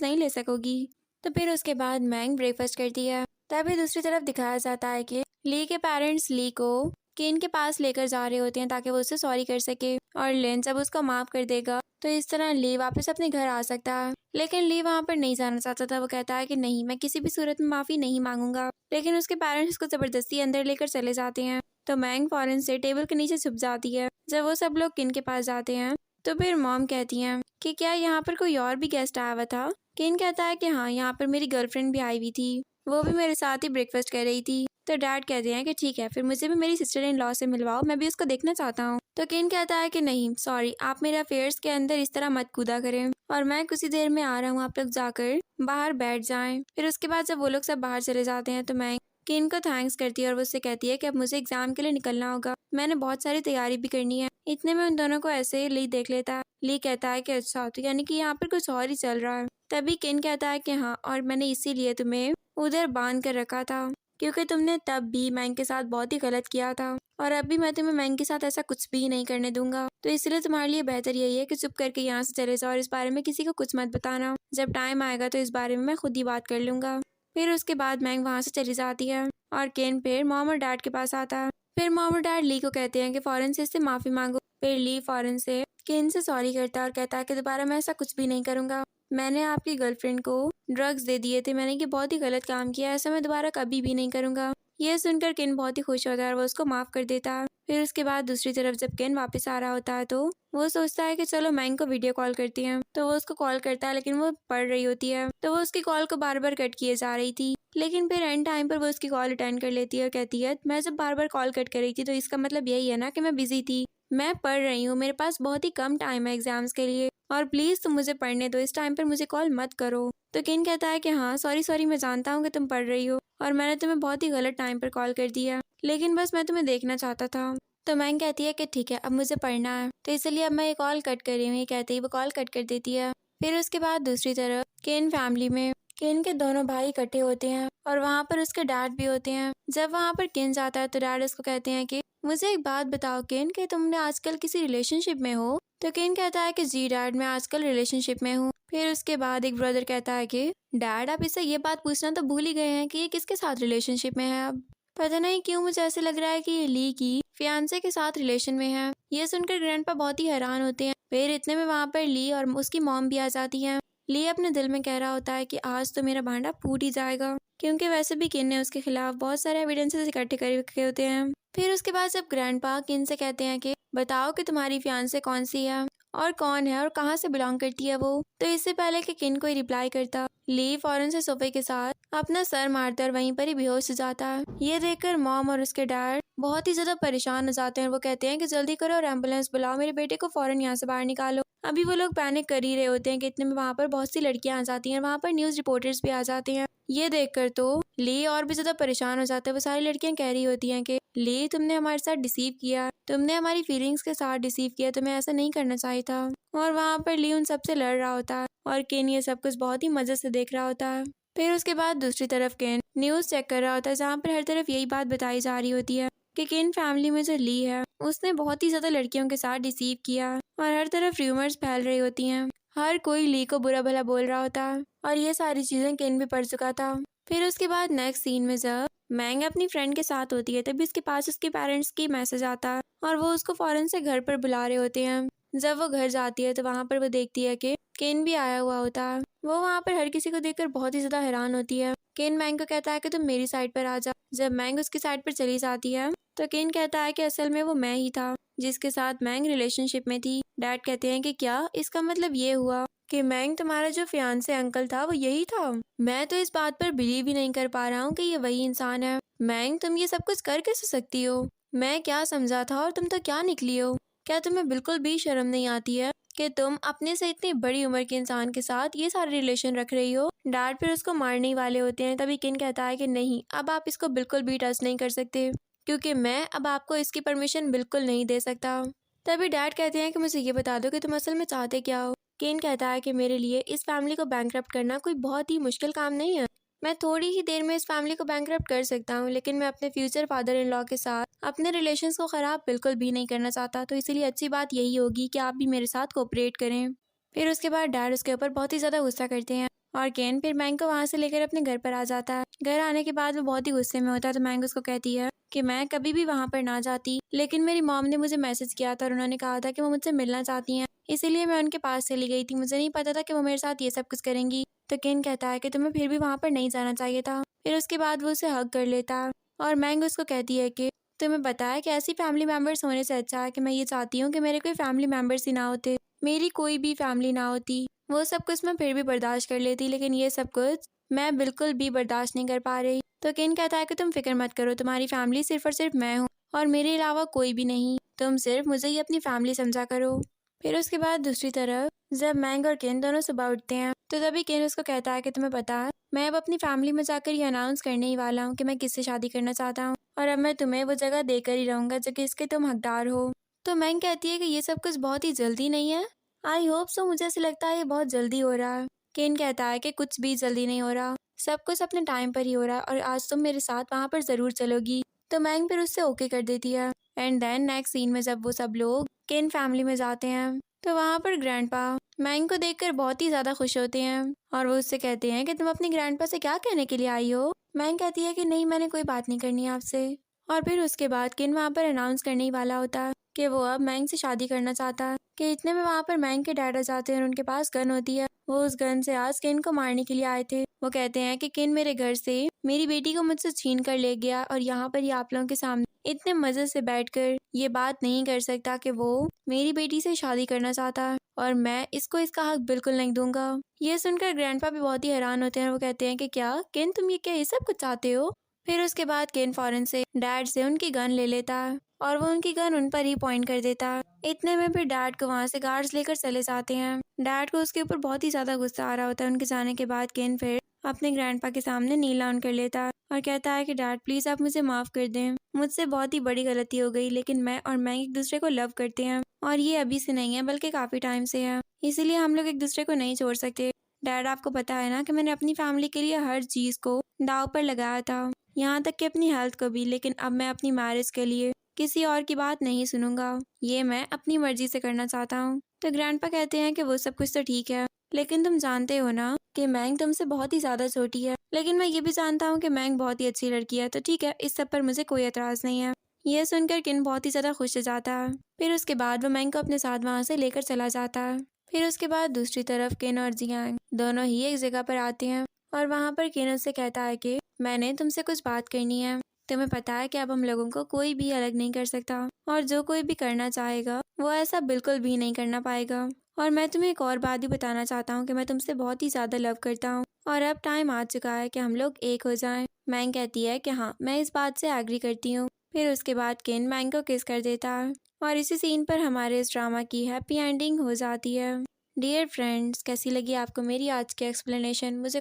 नहीं ले सकोगी। तो फिर उसके बाद मैंग ब्रेकफास्ट करती है। तभी दूसरी तरफ दिखाया जाता है कि ली के पेरेंट्स ली को केन के पास लेकर जा रहे होते हैं ताकि वो उससे सॉरी कर सके, और लिन जब उसको माफ कर देगा तो इस तरह ली वापस अपने घर आ सकता है। लेकिन ली वहाँ पर नहीं जाना चाहता था। वो कहता है कि नहीं, मैं किसी भी सूरत में माफी नहीं मांगूंगा। लेकिन उसके पेरेंट्स उसको जबरदस्ती अंदर लेकर चले जाते हैं। तो मैंग फौरन से टेबल के नीचे छुप जाती है। जब वो सब लोग किन के पास जाते हैं तो फिर मॉम कहती हैं कि क्या यहाँ पर कोई और भी गेस्ट आया हुआ था। किन कहता है कि हाँ, यहाँ पर मेरी गर्लफ्रेंड भी आई हुई थी, वो भी मेरे साथ ही ब्रेकफास्ट कर रही थी। तो डैड कहते हैं कि ठीक है, फिर मुझे भी मेरी सिस्टर इन लॉ से मिलवाओ, मैं भी उसको देखना चाहता हूँ। तो किन कहता है कि नहीं सॉरी, आप मेरे अफेयर्स के अंदर इस तरह मत कूदा करें, और मैं कुछ ही देर में आ रहा हूँ, आप लोग जाकर बाहर बैठ जाएं। फिर उसके बाद जब वो लोग सब बाहर चले जाते हैं तो मैं किन को थैंक्स करती है और वो उससे कहती है कि अब मुझे एग्जाम के लिए निकलना होगा, मैंने बहुत सारी तैयारी भी करनी है। इतने में उन दोनों को ऐसे ली देख लेता है। ली कहता है कि अच्छा, तो यानी कि यहाँ पर कुछ और ही चल रहा है। तभी किन कहता है कि हाँ, और मैंने इसीलिए तुम्हें उधर बांध कर रखा था क्योंकि तुमने तब भी मैंग के साथ बहुत ही गलत किया था, और अब भी मैं तुम्हें मैंग के साथ ऐसा कुछ भी नहीं करने दूंगा। तो इसलिए तुम्हारे लिए बेहतर यही है कि चुप करके यहाँ से चले जाओ और इस बारे में किसी को कुछ मत बताना। जब टाइम आएगा तो इस बारे में मैं खुद ही बात कर लूंगा। फिर उसके बाद मैंग वहाँ से चली जाती है और केन फिर मॉम और डैड के पास आता है। फिर मॉम और डैड ली को कहते हैं कि फौरन से इससे माफी मांगो। फिर ली फौरन से केन से सॉरी करता है और कहता है कि दोबारा मैं ऐसा कुछ भी नहीं करूंगा। मैंने आपकी गर्लफ्रेंड को ड्रग्स दे दिए थे, मैंने ये बहुत ही गलत काम किया, ऐसा मैं दोबारा कभी भी नहीं करूंगा। यह सुनकर केन बहुत ही खुश होता है और वो उसको माफ कर देता है। फिर उसके बाद दूसरी तरफ जब केन वापस आ रहा होता है तो वो सोचता है कि चलो मैंग को वीडियो कॉल करती हैं। तो वो उसको कॉल करता है लेकिन वो पढ़ रही होती है, तो वो उसकी कॉल को बार बार कट किए जा रही थी। लेकिन फिर एंड टाइम पर वो उसकी कॉल अटेंड कर लेती है और कहती है मैं जब बार बार कॉल कट कर रही थी तो इसका मतलब यही है ना कि मैं बिजी थी, मैं पढ़ रही हूँ, मेरे पास बहुत ही कम टाइम है एग्जाम्स के लिए, और प्लीज तुम मुझे पढ़ने दो, इस टाइम पर मुझे कॉल मत करो। तो किन कहता है कि हाँ सॉरी सॉरी, मैं जानता हूँ कि तुम पढ़ रही हो और मैंने तुम्हें बहुत ही गलत टाइम पर कॉल कर दिया, लेकिन बस मैं तुम्हें देखना चाहता था। तो मैंग कहती है कि ठीक है, अब मुझे पढ़ना है, तो इसलिए अब मैं ये कॉल कट कर रही हूँ। ये कहते ही वो कॉल कट कर देती है। फिर उसके बाद दूसरी तरफ केन फैमिली में केन के दोनों भाई इकट्ठे होते हैं और वहाँ पर उसके डैड भी होते हैं। जब वहाँ पर केन जाता है तो डैड उसको कहते हैं कि मुझे एक बात बताओ केन, कि तुमने आजकल किसी रिलेशनशिप में हो। तो केन कहता है कि जी डैड, मैं आजकल रिलेशनशिप में हूँ। फिर उसके बाद एक ब्रदर कहता है कि डैड, आप इससे ये बात पूछना तो भूल ही गए हैं कि ये किसके साथ रिलेशनशिप में है। अब पता नहीं क्यों मुझे ऐसे लग रहा है कि ये ली की फियांसे के साथ रिलेशन में है। ये सुनकर ग्रैंडपा बहुत ही हैरान होते हैं। फिर इतने में वहाँ पर ली और उसकी मॉम भी आ जाती है। ली अपने दिल में कह रहा होता है कि आज तो मेरा भांडा फूट ही जाएगा, क्योंकि वैसे भी किन ने उसके खिलाफ बहुत सारे एविडेंसेस इकट्ठे कर रखे होते हैं। फिर उसके बाद जब ग्रैंडपा किन से कहते हैं कि बताओ कि तुम्हारी फियांसे कौन सी है और कौन है और कहाँ से बिलोंग करती है वो, तो इससे पहले कि किन कोई रिप्लाई करता, ली फौरन से सोफे के साथ अपना सर मारता और वहीं पर ही बेहोश हो जाता है। ये देखकर मॉम और उसके डैड बहुत ही ज्यादा परेशान हो जाते हैं और वो कहते हैं कि जल्दी करो और एम्बुलेंस बुलाओ, मेरे बेटे को फौरन यहाँ से बाहर निकालो। अभी वो लोग पैनिक कर ही रहे होते हैं कि इतने में वहाँ पर बहुत सी लड़कियां आ जाती हैं, वहाँ पर न्यूज रिपोर्टर्स भी आ जाते हैं। ये देखकर तो ली और भी ज्यादा परेशान हो जाता है। वो सारी लड़कियां कह रही होती हैं कि ली, तुमने हमारे साथ डिसीव किया, तुमने हमारी फीलिंग्स के साथ डिसीव किया, तुम्हें ऐसा नहीं करना चाहिए था। और वहाँ पर ली उन सबसे लड़ रहा होता है और केन ये सब कुछ बहुत ही मजे से देख रहा होता है। फिर उसके बाद दूसरी तरफ केन न्यूज चेक कर रहा होता है, जहाँ पर हर तरफ यही बात बताई जा रही होती है कि केन फैमिली में जो ली है उसने बहुत ही ज्यादा लड़कियों के साथ डिसीव किया, और हर तरफ र्यूमर्स फैल रही होती हैं। हर कोई ली को बुरा भला बोल रहा होता है और ये सारी चीजें केन भी पढ़ चुका था। फिर उसके बाद नेक्स्ट सीन में जब मैंग अपनी फ्रेंड के साथ होती है तभी उसके पास उसके पेरेंट्स की मैसेज आता है और वो उसको फौरन से घर पर बुला रहे होते हैं। जब वो घर जाती है तो वहाँ पर वो देखती है कि केन भी आया हुआ होता है। वो वहाँ पर हर किसी को देखकर बहुत ही ज्यादा हैरान होती है। केन मैंग को कहता है कि तुम मेरी साइड पर आ जा। जब मैंग उसकी साइड पर चली जाती है तो केन कहता है कि असल में वो मैं ही था जिसके साथ मैंग रिलेशनशिप में थी। डैड कहते हैं कि क्या, इसका मतलब ये हुआ कि मैंग तुम्हारा जो फियांसे अंकल था वो यही था। मैं तो इस बात पर बिलीव ही नहीं कर पा रहा हूँ कि ये वही इंसान है। मैंग, तुम ये सब कुछ कर कैसे सकती हो? मैं क्या समझा था और तुम तो क्या निकली हो? क्या तुम्हें बिल्कुल भी शर्म नहीं आती है कि तुम अपने से इतनी बड़ी उम्र के इंसान के साथ ये सारे रिलेशन रख रही हो? डैड फिर उसको मारने ही वाले होते हैं। तभी किन कहता है कि नहीं, अब आप इसको बिल्कुल भी टच नहीं कर सकते, क्योंकि मैं अब आपको इसकी परमिशन बिल्कुल नहीं दे सकता। तभी डैड कहते हैं कि मुझे ये बता दो कि तुम असल में चाहते क्या हो। केन कहता है कि मेरे लिए इस फैमिली को बैंकरप्ट करना कोई बहुत ही मुश्किल काम नहीं है। मैं थोड़ी ही देर में इस फैमिली को बैंकरप्ट कर सकता हूँ, लेकिन मैं अपने फ्यूचर फादर इन लॉ के साथ अपने रिलेशंस को ख़राब बिल्कुल भी नहीं करना चाहता। तो इसीलिए अच्छी बात यही होगी कि आप भी मेरे साथ कोऑपरेट करें। फिर उसके बाद डैड उसके ऊपर बहुत ही ज़्यादा गुस्सा करते हैं और केन फिर मैंग को वहाँ से लेकर अपने घर पर आ जाता है। घर आने के बाद वो बहुत ही गुस्से में होता है, तो मैंग उसको कहती है कि मैं कभी भी वहाँ पर ना जाती, लेकिन मेरी मॉम ने मुझे मैसेज किया था और उन्होंने कहा था कि वो मुझसे मिलना चाहती हैं, इसीलिए मैं उनके पास चली गई थी। मुझे नहीं पता था कि वो मेरे साथ ये सब कुछ करेंगी। तो केन कहता है कि तुम्हें फिर भी वहाँ पर नहीं जाना चाहिए था। फिर उसके बाद वो उसे हग कर लेता है और मैंग उसको कहती है कि तुम्हें पता है कि ऐसी फैमिली मेंबर्स होने से अच्छा है कि मैं ये चाहती हूँ कि मेरे कोई फैमिली मेंबर्स ही ना होते, मेरी कोई भी फैमिली ना होती। वो सब कुछ मैं फिर भी बर्दाश्त कर लेती, लेकिन ये सब कुछ मैं बिल्कुल भी बर्दाश्त नहीं कर पा रही। तो केन कहता है कि तुम फिक्र मत करो, तुम्हारी फैमिली सिर्फ और सिर्फ मैं हूँ और मेरे अलावा कोई भी नहीं। तुम सिर्फ मुझे ही अपनी फैमिली समझा करो। फिर उसके बाद दूसरी तरफ जब मैंग और केन दोनों सुबह उठते हैं, तो तभी केन उसको कहता है कि तुम्हें पता है मैं अब अपनी फैमिली में जाकर ये अनाउंस करने ही वाला हूँ कि मैं किससे शादी करना चाहता हूँ, और अब मैं तुम्हें वो जगह देकर ही रहूंगा जो कि इसके तुम हकदार हो। तो मैंग कहती है कि ये सब कुछ बहुत ही जल्दी नहीं है। आई होप सो, मुझे ऐसे लगता है ये बहुत जल्दी हो रहा है। केन कहता है कि कुछ भी जल्दी नहीं हो रहा, सब कुछ अपने टाइम पर ही हो रहा है और आज तुम मेरे साथ वहाँ पर जरूर चलोगी। तो मैंग फिर उससे ओके कर देती है। एंड देन नेक्स्ट सीन में जब वो सब लोग केन फैमिली में जाते हैं, तो वहाँ पर ग्रैंडपा मैंग को देखकर बहुत ही ज्यादा खुश होते हैं और वो उससे कहते हैं कि तुम अपनी ग्रैंडपा से क्या कहने के लिए आई हो। मैंग कहती है कि नहीं, मैंने कोई बात नहीं करनी है आपसे। और फिर उसके बाद केन वहाँ पर अनाउंस करने ही वाला होता है कि वो अब मैंग से शादी करना चाहता है। कि इतने में वहाँ पर मैंग के डैड आ जाते हैं और उनके पास गन होती है। वो उस गन से आज केन को मारने के लिए आए थे। वो कहते हैं कि केन मेरे घर से मेरी बेटी को मुझसे छीन कर ले गया और यहाँ पर ये आप लोगों के सामने इतने मजे से बैठकर ये बात नहीं कर सकता कि वो मेरी बेटी से शादी करना चाहता है और मैं इसको इसका हक बिल्कुल नहीं दूंगा। ये सुनकर ग्रैंडपा भी बहुत ही हैरान होते हैं और वो कहते हैं कि क्या केन, तुम ये सब कुछ चाहते हो। फिर उसके बाद केन फौरन से डैड से उनकी गन ले लेता है और वो उनकी गन उन पर ही पॉइंट कर देता है। इतने में फिर डैड को वहाँ से गार्ड्स लेकर चले जाते हैं। डैड को उसके ऊपर बहुत ही ज्यादा गुस्सा आ रहा होता है। उनके जाने के बाद केन फिर अपने ग्रैंडपा के सामने नील डाउन कर लेता है और कहता है कि डैड प्लीज आप मुझे माफ कर दें, मुझसे बहुत ही बड़ी गलती हो गई, लेकिन मैं और मैंग एक दूसरे को लव करते हैं और ये अभी से नहीं है बल्कि काफी टाइम से है, इसीलिए हम लोग एक दूसरे को नहीं छोड़ सकते। डैड, आपको पता है ना कि मैंने अपनी फैमिली के लिए हर चीज को दाव पर लगाया था, यहाँ तक कि अपनी हेल्थ को भी, लेकिन अब मैं अपनी मैरिज के लिए किसी और की बात नहीं सुनूंगा, ये मैं अपनी मर्जी से करना चाहता हूँ। तो ग्रैंडपा कहते हैं कि वो सब कुछ तो ठीक है, लेकिन तुम जानते हो ना कि मैंग तुमसे बहुत ही ज्यादा छोटी है, लेकिन मैं ये भी जानता हूँ कि मैंग बहुत ही अच्छी लड़की है, तो ठीक है, इस सब पर मुझे कोई एतराज नहीं है। यह सुनकर किन बहुत ही ज्यादा खुश हो जाता है। फिर उसके बाद वो मैंग को अपने साथ वहाँ से लेकर चला जाता है। फिर उसके बाद दूसरी तरफ किन और जियांग दोनों ही एक जगह पर आते हैं और वहाँ पर किन उससे कहता है कि मैंने तुमसे कुछ बात करनी है। तुम्हें पता है कि अब हम लोगों को कोई भी अलग नहीं कर सकता और जो कोई भी करना चाहेगा वो ऐसा बिल्कुल भी नहीं करना पाएगा। और मैं तुम्हें एक और बात भी बताना चाहता हूँ कि मैं तुमसे बहुत ही ज्यादा लव करता हूँ और अब टाइम आ चुका है कि हम लोग एक हो जाएं। मैंग कहती है कि हाँ, मैं इस बात से एग्री करती हूँ। फिर उसके बाद किन मैंग को किस कर देता है और इसी सीन पर हमारे इस ड्रामा की हैप्पी एंडिंग हो जाती है। डियर फ्रेंड्स, कैसी लगी आपको मेरी आज की एक्सप्लेनेशन मुझे